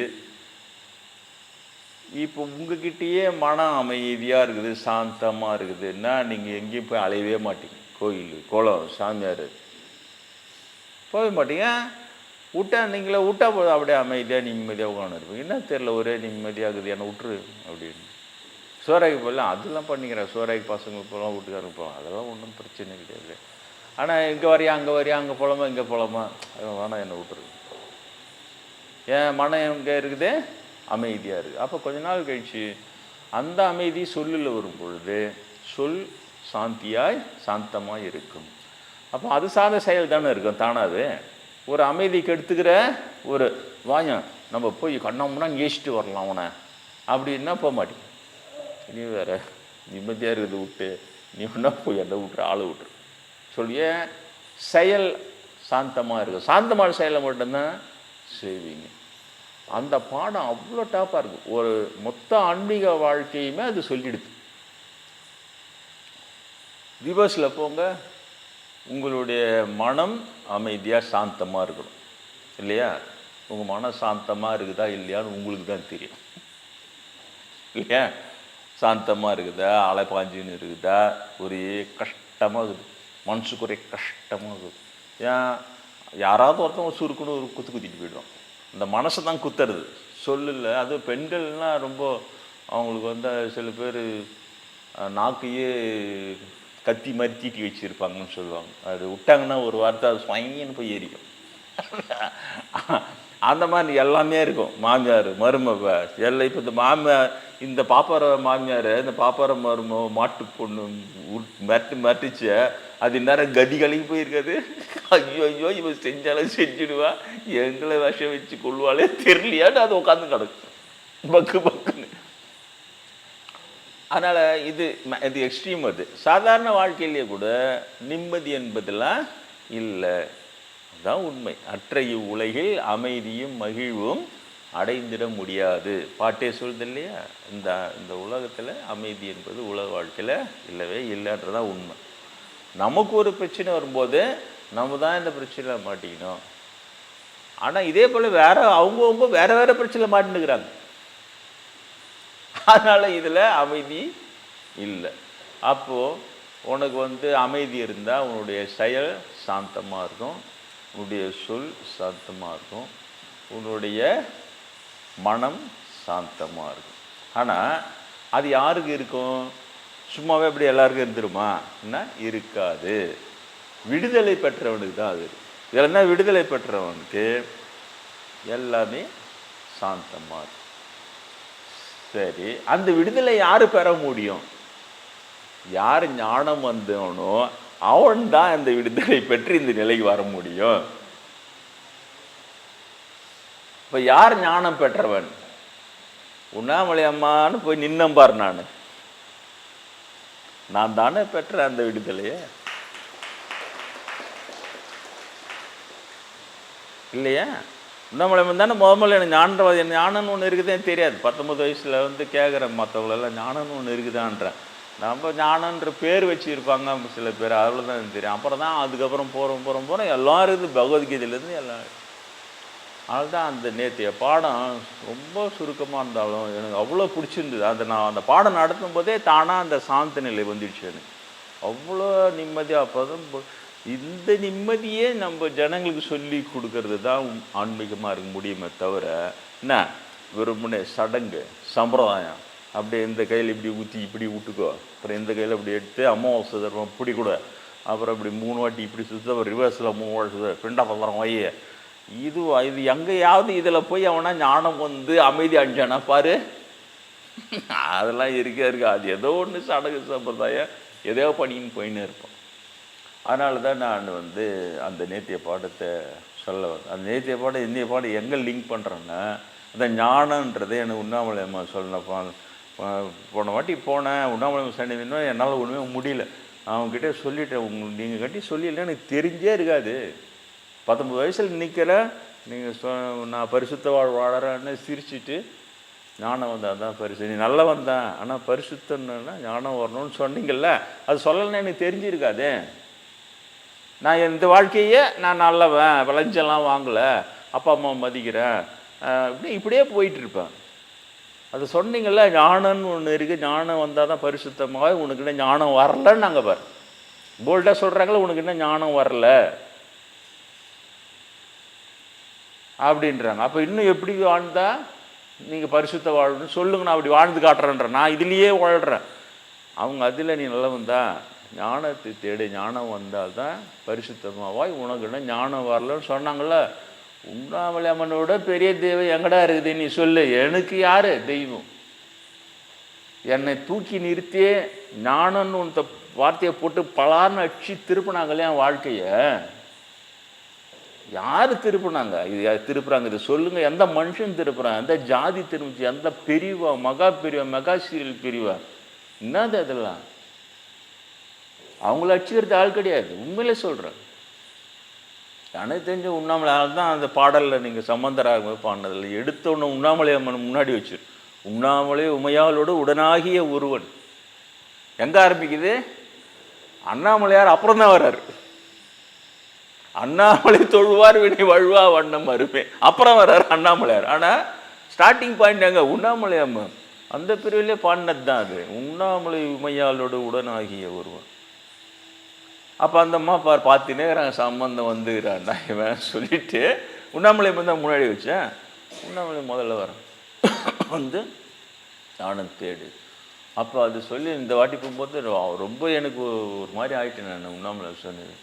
இப்போ உங்ககிட்டயே மனம் அமைதியாக இருக்குது, சாந்தமாக இருக்குதுன்னா நீங்கள் எங்கேயும் போய் அலையவே மாட்டீங்க. கோயில், குளம், சாமியார் போக மாட்டீங்க. விட்டா நீங்களே விட்டா போதும், அப்படியே அமைதியாக நிம்மதியாக உட்காந்து இருப்பீங்க. என்ன தெரில, ஒரே நிம்மதியாகுது, என்னை விட்டுரு அப்படின்னு. சோறாக்கி போடலாம், அதெல்லாம் பண்ணிக்கிறேன். சோறாக்கி பசங்களுக்கு போகலாம், வீட்டுக்காரங்க போகலாம், அதெல்லாம் ஒன்றும் பிரச்சனை கிடையாது. ஆனால் இங்கே வரையா அங்கே வரையா, அங்கே போகலாமா இங்கே போகலாமா, வேணாம் என்னை விட்டுரு. என் மனம் எங்கே இருக்குது, அமைதியாக இருக்குது. அப்போ கொஞ்ச நாள் கழிச்சு அந்த அமைதி சொல்லில் வரும் பொழுது சொல் சாந்தியாய் சாந்தமாக இருக்கும். அப்போ அது சார்ந்த செயல் தானே இருக்கும் தானாது. ஒரு அமைதிக்கு எடுத்துக்கிற ஒரு வாயம் நம்ம போய் கண்ணாமுன்னா ஏசிட்டு வரலாம் அவனை அப்படின்னா போக மாட்டேங்க. நீ வேறு நிம்மதியாக இருக்குது விட்டு, நீ ஒன்றா போய் என்ன விட்டுரு, ஆளை விட்டுரு சொல்லிய செயல் சாந்தமாக இருக்கும். சாந்தமான செயலை மட்டும்தான் செய்வீங்க. அந்த பாடம் அவ்வளோ டாப்பாக இருக்கும். ஒரு மொத்த ஆன்மீக வாழ்க்கையுமே அது சொல்லிடுது. ரிவர்ஸில் போங்க, உங்களுடைய மனம் அமைதியாக சாந்தமாக இருக்கணும் இல்லையா? உங்கள் மன சாந்தமாக இருக்குதா இல்லையான்னு உங்களுக்கு தான் தெரியும் இல்லையா? சாந்தமாக இருக்குதா, அலை பாஞ்சின்னு இருக்குதா, ஒரே கஷ்டமாக இருக்குது, மனசுக்கு ஒரே கஷ்டமாக இருக்குது. ஏன் யாராவது ஒருத்தவங்க சுருக்குன்னு ஒரு குத்திட்டு போய்டும். இந்த மனசை தான் குத்துறது, சொல்லல. அது பெண்கள்னால் ரொம்ப அவங்களுக்கு வந்து சில பேர் நாக்கையே கத்தி மாதிரி தீட்டி வச்சுருப்பாங்கன்னு சொல்லுவாங்க. அது விட்டாங்கன்னா ஒரு வார்த்தை அது ஸ்வைன்னு போய் ஏறிக்கும். அந்த மாதிரி எல்லாமே இருக்கும். மாமியார் மருமக எல்லாம். இப்போ இந்த மாமியார், இந்த பாப்பார மாமியார், இந்த பாப்பார மருமக மாட்டு பொண்ணு மிரட்டிச்சு அது நேரம் கதி கலங்கி போயிருக்காது. ஐயோ ஐயோ இவன் செஞ்சாலும் செஞ்சிடுவா, எங்களை விஷம் வச்சு கொள்வாளே தெரியலையான்னு அது உட்காந்து கிடக்கு பக்கு பக்குன்னு. அதனால் இது எக்ஸ்ட்ரீம். அது சாதாரண வாழ்க்கையிலேயே கூட நிம்மதி என்பதெல்லாம் இல்லை. அதுதான் உண்மை. அற்றைய உலகில் அமைதியும் மகிழ்வும் அடைந்திட முடியாது. பாட்டே சொல்லுது இல்லையா? இந்த உலகத்தில் அமைதி என்பது உலக வாழ்க்கையில் இல்லவே இல்லைன்றதான் உண்மை. நமக்கு ஒரு பிரச்சனை வரும்போது நம்ம தான் இந்த பிரச்சனையில் மாட்டிக்கணும். ஆனால் இதே போல் அவங்கவுங்க வேறு பிரச்சனையில் மாட்டினுக்கிறாங்க. அதனால் இதில் அமைதி இல்லை. அப்போது உனக்கு வந்து அமைதி இருந்தால் உன்னுடைய செயல் சாந்தமாக இருக்கும், உன்னுடைய சொல் சாந்தமாக இருக்கும், உன்னுடைய மனம் சாந்தமாக இருக்கும். ஆனால் அது யாருக்கு இருக்கும்? சும்மாவே அப்படி எல்லாருக்கும் இருந்துருமா? என்ன இருக்காது. விடுதலை பெற்றவனுக்கு தான் அது. இல்லைன்னா விடுதலை பெற்றவனுக்கு எல்லாமே சாந்தமாக இருக்கும். சரி, அந்த விடுதலை யார் பெற முடியும்? யார் ஞானம் வந்தவனோ அவன் தான் அந்த விடுதலை பெற்று இந்த நிலைக்கு வர முடியும். இப்போ யார் ஞானம் பெற்றவன்? உண்ணாமலை அம்மான்னு போய் நின்னம்பார். நான் தானே பெற்ற அந்த விடுதலையே, இல்லையா? உண்ணாமலை தானே முதல்ல எனக்கு ஞானவாதி, எனக்கு ஞானம்னு ஒன்று இருக்குதே தெரியாது. 19 வயசில் வந்து கேட்குறேன் மற்றவங்களெல்லாம் ஞானம்னு ஒன்று இருக்குதான்றேன். நம்ம ஞானன்ற பேர் வச்சுருப்பாங்க சில பேர், அவ்வளோதான் தெரியும். அப்புறம் தான் அதுக்கப்புறம் போகிறோம் எல்லாம் இருக்குது, பகவத்கீதையிலேருந்து எல்லாம். அதனால தான் அந்த நேற்றைய பாடம் ரொம்ப சுருக்கமாக இருந்தாலும் எனக்கு அவ்வளோ பிடிச்சிருந்தது. நான் அந்த பாடம் நடத்தும் போதே தானாக அந்த சாந்த நிலை வந்துடுச்சு எனக்கு. அவ்வளோ நிம்மதியாக. அப்போ தான் இந்த நிம்மதியே நம்ம ஜனங்களுக்கு சொல்லி கொடுக்கறது தான் ஆன்மீகமாக இருக்க முடியுமே தவிர என்ன வெறுமனே சடங்கு சம்பிரதாயம். அப்படியே இந்த கையில் இப்படி ஊற்றி இப்படி விட்டுக்கோ, அப்புறம் இந்த கையில் இப்படி எடுத்து அமாவாசை தர்மம் இப்படி கூட, அப்புறம் இப்படி 3 வாட்டி இப்படி சுற்ற, ரிவர்ஸில் 3 வாட்டி சுற்ற, பிண்டா பத்திரம் வைய. இது எங்கேயாவது இதில் போய் அவனா ஞானம் வந்து அமைதி அடிச்சானா பாரு, அதெல்லாம் இருக்கா. அது ஏதோ ஒன்று சடங்கு சம்பிரதாயம் ஏதோ பண்ணின்னு போயின்னு இருப்போம். அதனால தான் நான் வந்து அந்த நேத்திய பாடத்தை சொல்ல வந்தேன். அந்த நேத்திய பாடம் இந்திய பாடம் எங்கே லிங்க் பண்ணுறேன்னா, அந்த ஞானன்றதை எனக்கு உண்ணாமலை அம்மா சொல்லப்போ போன வாட்டி போனேன் உண்ணாமலை சண்டினா என்னால் ஒன்றுமே முடியல. அவங்ககிட்ட சொல்லிட்டேன், நீங்கள் கட்டி சொல்லிடல எனக்கு தெரிஞ்சே இருக்காது. 19 வயசில் நிற்கிறேன், நீங்கள் நான் பரிசுத்த வாழறேன்னு சிரிச்சுட்டு ஞானம் வந்தால் தான் பரிசு, நீ நல்லா வந்தேன் ஆனால் பரிசுத்தன்னா ஞானம் வரணும்னு சொன்னீங்கல்ல, அது சொல்லலைன்னா எனக்கு தெரிஞ்சிருக்காது. நான் இந்த வாழ்க்கையே நான் நல்லவன், விளைஞ்செல்லாம் வாங்கலை, அப்பா அம்மா மதிக்கிறேன், இப்படியே போயிட்டுருப்பேன். அது சொன்னீங்கள்ல, ஞானம்னு ஒன்று இருக்குது, ஞானம் வந்தால் தான் பரிசுத்தமாக, உனக்கு என்ன ஞானம் வரலன்னு நாங்கள் பாரு போல்டாக சொல்கிறாங்களே, உனக்கு என்ன ஞானம் வரல அப்படின்றாங்க. அப்போ இன்னும் எப்படி வாழ்ந்தா நீங்கள் பரிசுத்த வாழணும்னு சொல்லுங்க, நான் அப்படி வாழ்ந்து காட்டுறேன்றேன். நான் இதுலேயே வாழ்கிறேன். அவங்க அதில் நீ நல்லவன் தான், ஞானத்தை தேடி, ஞானம் வந்தால் தான் பரிசுத்தமாவாய், உனக்கு என்ன ஞானம் வரலன்னு சொன்னாங்கள்ல. உண்ணாமலை அம்மனோட பெரிய தெய்வம் எங்கடா இருக்குது நீ சொல்லு, எனக்கு யார் தெய்வம்? என்னை தூக்கி நிறுத்தியே ஞானம்னு உன் வார்த்தையை போட்டு பலார்னு அடிச்சு திருப்பினாங்களே என் வாழ்க்கையை. யார் திருப்பினாங்க? இது யார் திருப்புறாங்க? இது சொல்லுங்கள். எந்த மனுஷன் திருப்புறான்? எந்த ஜாதி திரும்பிச்சு? எந்த பிரிவா? மகா பிரிவா? மெகா சீரியல் பிரிவா? என்னது அதெல்லாம்? அவங்கள அடிச்சுக்கிறது ஆள் கிடையாது, உண்மையிலே சொல்கிறேன். எனக்கு தெரிஞ்ச உண்ணாமலை தான் அந்த பாடலில் நீங்கள் சம்பந்தராக பாடினதில் எடுத்த ஒன்று உண்ணாமலை அம்மன் முன்னாடி வச்சு, உண்ணாமலை உமையாளோடு உடனாகிய ஒருவன். எங்கே ஆரம்பிக்குது? அண்ணாமலையார் அப்புறம் தான் வர்றாரு. அண்ணாமலை தொழுவார் வினை வழுவா வண்ணம் அருமே, அப்புறம் வர்றாரு அண்ணாமலையார். ஆனால் ஸ்டார்டிங் பாயிண்ட் எங்க உண்ணாமலை அம்மா அந்த பிரிவிலே பாடினது தான் அது. உண்ணாமலை உமையாளோட உடனாகிய ஒருவன். அப்போ அந்த அம்மா பார்த்துனே சம்பந்தம் வந்துக்கிறான்டா இவன் சொல்லிட்டு உண்ணாமலை தான் முன்னாடி வச்சேன். உண்ணாமலை முதல்ல வரேன் வந்து நானும் தேடு. அப்போ அது சொல்லி இந்த வாட்டி போகும்போது ரொம்ப எனக்கு ஒரு மாதிரி ஆகிட்டேன். நான் உண்ணாமலை சொன்னது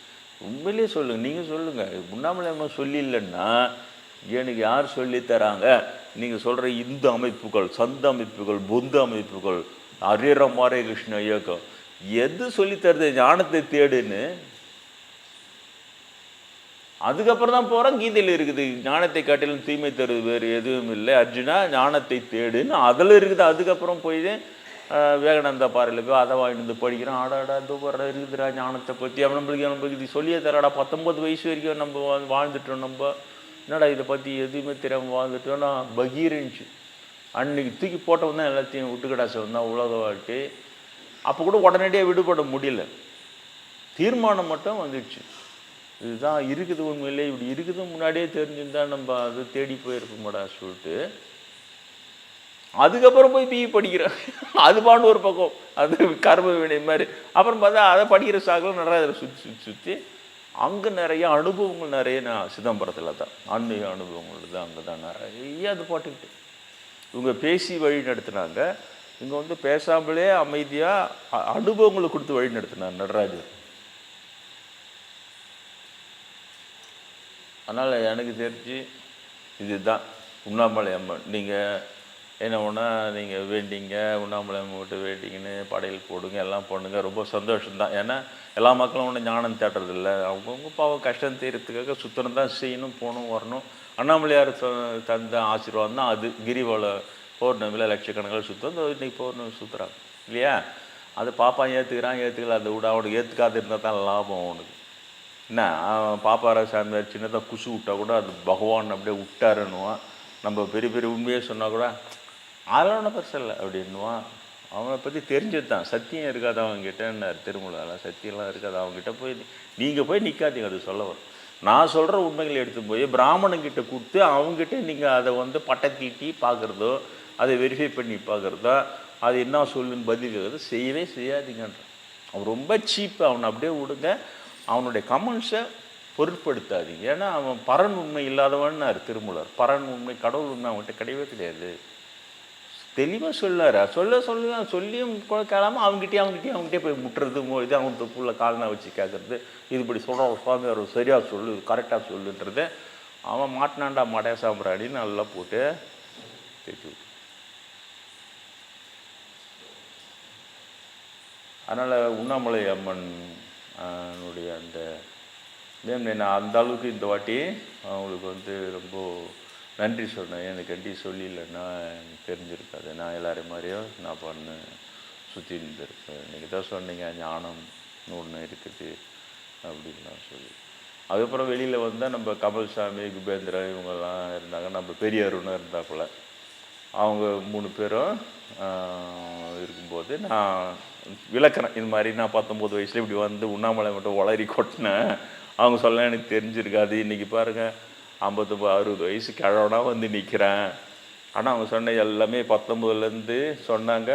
உண்மையிலே சொல்லுங்கள், நீங்கள் சொல்லுங்கள். உண்ணாமலை அம்மா சொல்லி இல்லைன்னா எனக்கு யார் சொல்லித்தராங்க? நீங்கள் சொல்கிற இந்து அமைப்புகள், சந்த அமைப்புகள், பொந்து அமைப்புகள், அரியர மாரே கிருஷ்ண இயக்கம் எது சொல்லித்தருது? ஞானத்தை தேடுன்னு. அதுக்கப்புறம் தான் போகிறோம். கீதையில் இருக்குது ஞானத்தை காட்டிலும் தீமை தருது வேறு எதுவும் இல்லை அர்ஜுனா, ஞானத்தை தேடுன்னு அதில் இருக்குது. அதுக்கப்புறம் போய் விவேகானந்தா பாறையில் போய் அதை வாங்கிட்டு வந்து படிக்கிறோம். ஆடாடா தூப்பரா இருக்குதுடா ஞானத்தை பற்றி. அவன் நம்மளுக்கு இது சொல்லியே தராடா. 19 வயசு வரைக்கும் நம்ம வாழ்ந்துட்டோம். நம்ம என்னடா இதை பற்றி எதுவுமே தெரியாமல் வாழ்ந்துட்டோன்னா பகீர்ந்துச்சு. அன்னைக்கு தூக்கி போட்டவன் தான் எல்லாத்தையும் விட்டுக்கடாசவன் தான் உலக வாழ்க்கை. அப்போ கூட உடனடியாக விடுபட முடியல. தீர்மானம் மட்டும் வந்துடுச்சு, இதுதான் இருக்குது உண்மையிலே, இப்படி இருக்குது முன்னாடியே தெரிஞ்சுருந்தா நம்ம அது தேடி போயிருப்போம்டா சொல்லிட்டு அதுக்கப்புறம் போய் பிஇ படிக்கிறேன். அது பாண்டு ஒரு பக்கம், அது கர்ம வினை மாதிரி. அப்புறம் பார்த்தா அதை படிக்கிற சாக்கில் நிறைய அதில் சுற்றி அங்கே நிறைய அனுபவங்கள் நிறைய. நான் சிதம்பரத்தில் தான் ஆன்மீக அனுபவங்கள் தான் அங்கே தான் நிறைய அது போட்டுக்கிட்டு இவங்க பேசி வழி நடத்தினாங்க. இங்கே வந்து பேசாமலே அமைதியாக அனுபவங்களை கொடுத்து வழி நடத்தினார் நடராஜர். அதனால் எனக்கு தெரிஞ்சு இதுதான் உண்ணாமலை அம்மன். நீங்கள் என்ன ஒன்றா நீங்கள் வேண்டிங்க, உண்ணாமலை அம்மன் விட்டு வேண்டிங்கன்னு படையல் போடுங்க, எல்லாம் பண்ணுங்க, ரொம்ப சந்தோஷம்தான். ஏன்னா எல்லா மக்களும் ஒன்றும் ஞானம் தேடுறதில்ல. அவங்கவுங்க பாவம் கஷ்டம் தீரத்துக்காக சுத்தம் தான் செய்யணும், போகணும், வரணும். அண்ணாமலையார் தந்த ஆசீர்வாதம் தான் அது. கிரிவல பௌர்ணமியில் லட்சக்கணக்கில் சுத்தம். இந்த இன்றைக்கி பௌர்ணமி சுற்றுறாங்க இல்லையா? அது பாப்பான் ஏற்றுக்கிறான், ஏற்றுக்கல அதை விட அவனுக்கு ஏற்றுக்காது இருந்தால் தான் லாபம் அவனுக்கு. என்ன பாப்பாரா சாமியார் சின்னதாக குசு விட்டா கூட அது பகவான் அப்படியே விட்டாருன்னுவான். நம்ம பெரிய பெரிய உண்மையே சொன்னால் கூட அதெல்லாம் பெருசில்லை அப்படின்னுவான். அவனை பற்றி தெரிஞ்சது தான். சத்தியம் இருக்காது அவங்ககிட்டன்னார் திருமூலெல்லாம். சத்தியம்லாம் இருக்காது அவங்ககிட்ட. போய் நீங்கள் போய் நிற்காதீங்க, அது சொல்ல வரும். நான் சொல்கிற உண்மைகளை எடுத்து போய் பிராமணங்கிட்ட கொடுத்து அவங்ககிட்ட நீங்கள் அதை வந்து பட்டத்தீட்டி பார்க்குறதோ, அதை வெரிஃபை பண்ணி பார்க்குறதோ, அது என்ன சொல்லுன்னு பதில் கேட்குறது செய்யவே செய்யாதீங்கன்ற. அவன் ரொம்ப சீப்பு. அவனை அப்படியே விடுங்க. அவனுடைய கமெண்ட்ஸை பொருட்படுத்தாதீங்க. ஏன்னா அவன் பரன் உண்மை இல்லாதவன்னார் திருமூலர். பரன் உண்மை, கடவுள் உண்மை அவன்கிட்ட கிடையவே கிடையாது. தெளிவாக சொல்லார். சொல்லியும் கேளாமல் அவங்ககிட்டே போய் முட்டுறது, இது அவங்க தொப்புள்ள கால்னா வச்சு கேட்குறது, இது இப்படி சொல்கிற சுவாமி அவர் சரியாக சொல்லு, கரெக்டாக சொல்லுன்றது. அவன் மாட்டினாண்டா மடைய சாம்பிராணின்னு நல்லா போட்டு தேய்ச்சி. அதனால் உண்ணாமலை அம்மன் அந்த நான் அந்த அளவுக்கு இந்த வாட்டி அவங்களுக்கு வந்து ரொம்ப நன்றி சொன்னேன். எனக்கு கண்டி சொல்லிஇல்லைன்னா எனக்கு தெரிஞ்சிருக்காது. நான் எல்லாரையும் மாதிரியும் நான் பண்ணு சுற்றி இருந்திருப்பேன். நீங்கள் தான் சொன்னீங்க ஞானம்னு ஒன்று இருக்குது அப்படின்லாம் சொல்லி. அதுக்கப்புறம் வெளியில் வந்தால் நம்ம கமல்சாமி, குபேந்திரன் இவங்கெல்லாம் இருந்தாங்க. நம்ம பெரியவருன்னு இருந்தாப்புல அவங்க 3 பேரும் இருக்கும்போது நான் விளக்குறேன். இது மாதிரி நான் 19 வயசில் இப்படி வந்து உண்ணாமலை மட்டும் உளறி கொட்டினேன். அவங்க சொல்ல எனக்கு தெரிஞ்சிருக்காது. இன்றைக்கி பாருங்கள் 59-60 வயசு கிழவனா வந்து நிற்கிறேன். ஆனால் அவங்க சொன்ன எல்லாமே 19லேருந்து சொன்னாங்க.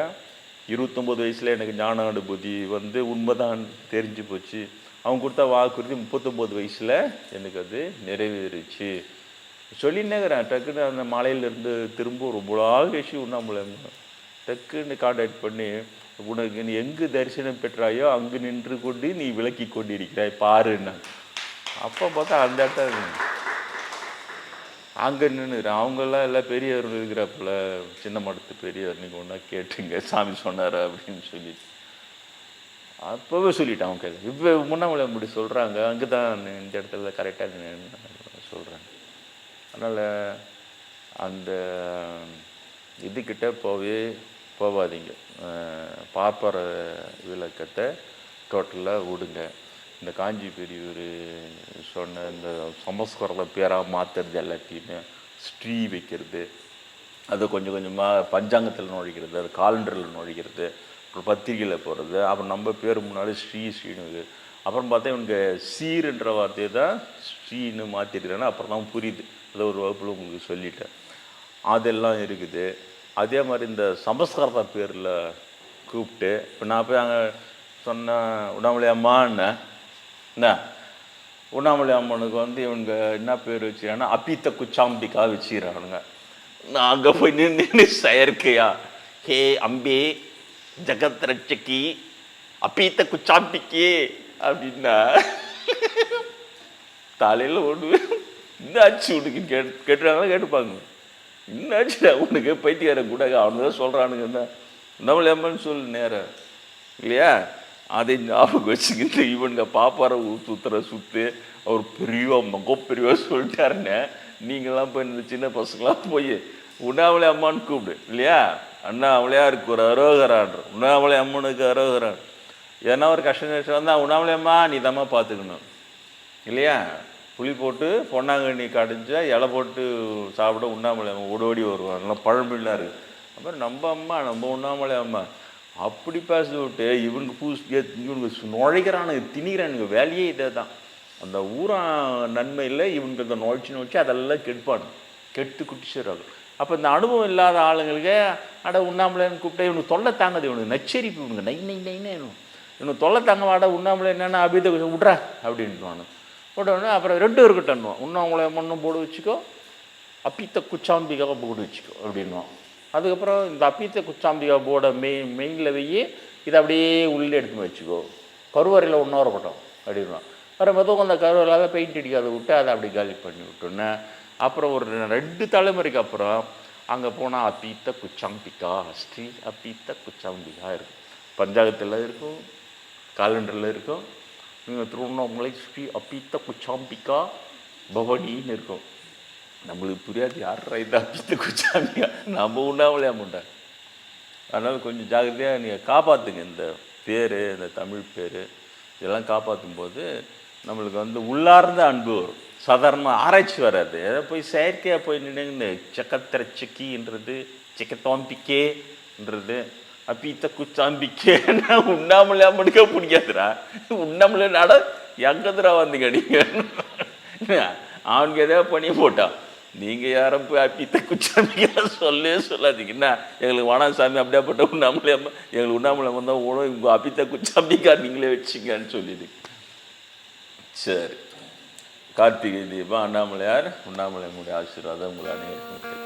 29 வயசில் எனக்கு ஞான அனுபூதி வந்து உண்மைதான் தெரிஞ்சு போச்சு. அவங்க கொடுத்தா வாக்குறுதி 39 வயசில் எனக்கு அது நிறைவேறிச்சு சொல்லினேங்கிறேன். டக்குன்னு அந்த மலையிலேருந்து திரும்ப ரொம்ப நாள் கழிச்சு உண்ணாமலை டக்குன்னு கான்டாக்ட் பண்ணி, உனக்கு நீ எங்கு தரிசனம் பெற்றாயோ அங்கு நின்று கொண்டு நீ விளக்கி கொண்டு இருக்கிறாய் பாருன்னா. அப்போ பார்த்தா அந்த இடத்த அங்கே நின்றுக்கிறேன். அவங்கெல்லாம் எல்லாம் பெரியவர் இருக்கிறப்பல சின்ன மடத்து பெரியவர் நீங்கள் ஒன்றா கேட்டுங்க சாமி சொன்னார் அப்படின்னு சொல்லிட்டு அப்போவே சொல்லிட்டேன். அவங்க கையில் இப்போ முன்னாமலை அப்படி சொல்கிறாங்க, அங்கே தான் இந்த இடத்துல கரெக்டாக சொல்கிறாங்க. அதனால் அந்த இதுக்கிட்ட போகாதீங்க. பார்ப்பற விளக்கத்தை டோட்டலாக விடுங்க. இந்த காஞ்சி பெரியவர் சொன்ன இந்த சமஸ்காரத்தில் பேராக மாற்றுறது எல்லாத்தையுமே ஸ்ரீ வைக்கிறது, அது கொஞ்சம் கொஞ்சமாக பஞ்சாங்கத்தில் நுழைக்கிறது, அது காலண்டரில் நுழைக்கிறது, அப்புறம் பத்திரிகையில் போகிறது, அப்புறம் நம்ம பேர் முன்னாடி ஸ்ரீனு அப்புறம் பார்த்தா இவனுக்கு சீருன்ற வார்த்தையை தான் ஸ்ரீன்னு மாற்றிருக்கிறான்னு அப்புறம் தான் புரியுது. அதை ஒரு வகுப்பில் உங்களுக்கு சொல்லிட்டேன். அதெல்லாம் இருக்குது. அதே மாதிரி இந்த சமஸ்காரதா பேரில் கூப்பிட்டு இப்போ நான் போய் அங்கே சொன்னேன் உண்ணாமலை அம்மான்னு என்ன உண்ணாமலை அம்மனுக்கு இவனுங்க என்ன பேர் வச்சுக்கிறாங்கன்னா அப்பித்த குச்சாம்பிக்கா வச்சுக்கிறானுங்க. நான் அங்கே போய் நின்று செயற்கையா ஹே அம்பே ஜகத் ரட்சகி அப்பித்த குச்சாம்பிக்கே அப்படின்னா தலையில் ஒன்று என்னாச்சு உனக்கு கேட்டுறாங்களா கேட்டுப்பாங்க. என்னாச்சுடா உனக்கு பைத்தியார கூட அவனு தான் சொல்கிறானுங்க தான் உண்ணாமலை அம்மன் சொல்லு நேரம் இல்லையா. அதை ஞாபகம் வச்சுக்கிட்டு இவனுங்க பாப்பார சுத்துற சுற்று அவர் பெரியவா பெரியவா சொல்லிட்டாருன்னு நீங்களாம் போய் இந்த சின்ன பசங்களாம் போய் உண்ணாமலை அம்மான்னு கூப்பிடு இல்லையா. அண்ணாமலையாருக்கு ஒரு அரோகரான்ற உண்ணாமலை அம்மனுக்கு அரோகரான். ஏன்னா ஒரு கஷ்டம் வந்தால் உண்ணாமலை அம்மா நீ தாம்மா பார்த்துக்கணும் இல்லையா. புளி போட்டு பொன்னாங்கண்ணி கடைஞ்சா இலை போட்டு சாப்பிட உண்ணாமலை அம்மா ஓடோடி வருவான். நல்லா பழம்பில்லாம் இருக்குது. அப்புறம் நம்ம அம்மா நம்ம உண்ணாமலை அம்மா அப்படி பேச விட்டு இவனுக்கு இவனுக்கு நுழைக்கிறானுங்க திணிக்கிறானுங்க. வேலையே இதே தான். அந்த ஊரா நன்மையில் இவனுக்கு இந்த நுழைச்சி அதெல்லாம் கெடுப்பானு கெட்டு குட்டிச்சிடுறாங்க. அப்போ இந்த அனுபவம் இல்லாத ஆளுங்களுக்கு அட உண்ணாமலைன்னு கூப்பிட்டா இவனுக்கு தொல்லை தாங்குது. இவனுக்கு நச்சரிப்பு இவனுக்கு நை நை நைன்னு இவனுக்கு தொல்லை தாங்க வாட உண்ணாமலை என்னென்னா அபித விட்றா அப்படின்ட்டுவானு உடனே அப்புறம் ரெண்டும் இருக்கட்டும் உண்ணாமலை மண்ணும் போடு வச்சுக்கோ அப்பித்த குச்சாம்பிக்காக போடு வச்சுக்கோ அப்படின்வான். அதுக்கப்புறம் இந்த அப்பித்த குச்சாம்பிகா போர்டை மெயினில் வெய்யி இதை அப்படியே உள்ளே எடுத்து வச்சுக்கோ கருவறையில் ஒன்றா இருக்கட்டும் அப்படின்வான். அப்புறம் மெதுவாக அந்த கருவறையில் பெயிண்ட் அடிக்காத விட்டு அதை அப்படி காலி பண்ணி விட்டோன்னே அப்புறம் ஒரு 2 தலைமுறைக்கு அப்புறம் அங்கே போனால் அப்பித்த குச்சாம்பிகா ஸ்ரீ அப்பித்த குச்சாம்பிகா இருக்கும். பஞ்சாங்கத்தில் இருக்கும், காலண்டரில் இருக்கும். திருவண்ணாமலை ஸ்ரீ அப்பித்த குச்சாம்பிகா பவனின்னு இருக்கும். நம்மளுக்கு புரியாது யார் இந்த அப்பித்த குச்சாம்பிகா நம்ம உண்ணாமலே மாட்டேன். அதனால் கொஞ்சம் ஜாகிரதையாக நீங்கள் காப்பாற்றுங்க. இந்த பேர் இந்த தமிழ் பேர் இதெல்லாம் காப்பாற்றும் போது நம்மளுக்கு உள்ளார்ந்த அன்பு வரும். சாதாரணமாக ஆராய்ச்சி வராது. எதை போய் செயற்கையாக போய் நின்று செக்கத்திர செக்கின்றது செக்கத்தோம்பிக்கேன்றது அப்பித்த குச்சாம்பிக்கேன்னா உண்ணாமலே மடுக்க பிடிக்காதுரா. உண்ணாமலே நட எங்கதுரா வந்தீங்க நீங்கள் அவனுக்கு எதாவது பண்ணி போட்டான். நீங்கள் யாரும் போய் அப்பித்த குச்சாம்பிக்கா சொல்லாதீங்கன்னா எங்களுக்கு வானா சாமி அப்படியே போட்ட உண்ணாமலே அம்மா எங்களுக்கு உண்ணாமலை வந்தால் உணவு உங்கள் அப்பித்த குச்சாம்பிக்கா நீங்களே வச்சிங்கன்னு சொல்லிடு. சரி, கார்த்திகை தீபம் அண்ணாமலையார் உண்ணாமலையினுடைய ஆசீர்வாதம் உங்களை அனைவருக்கும்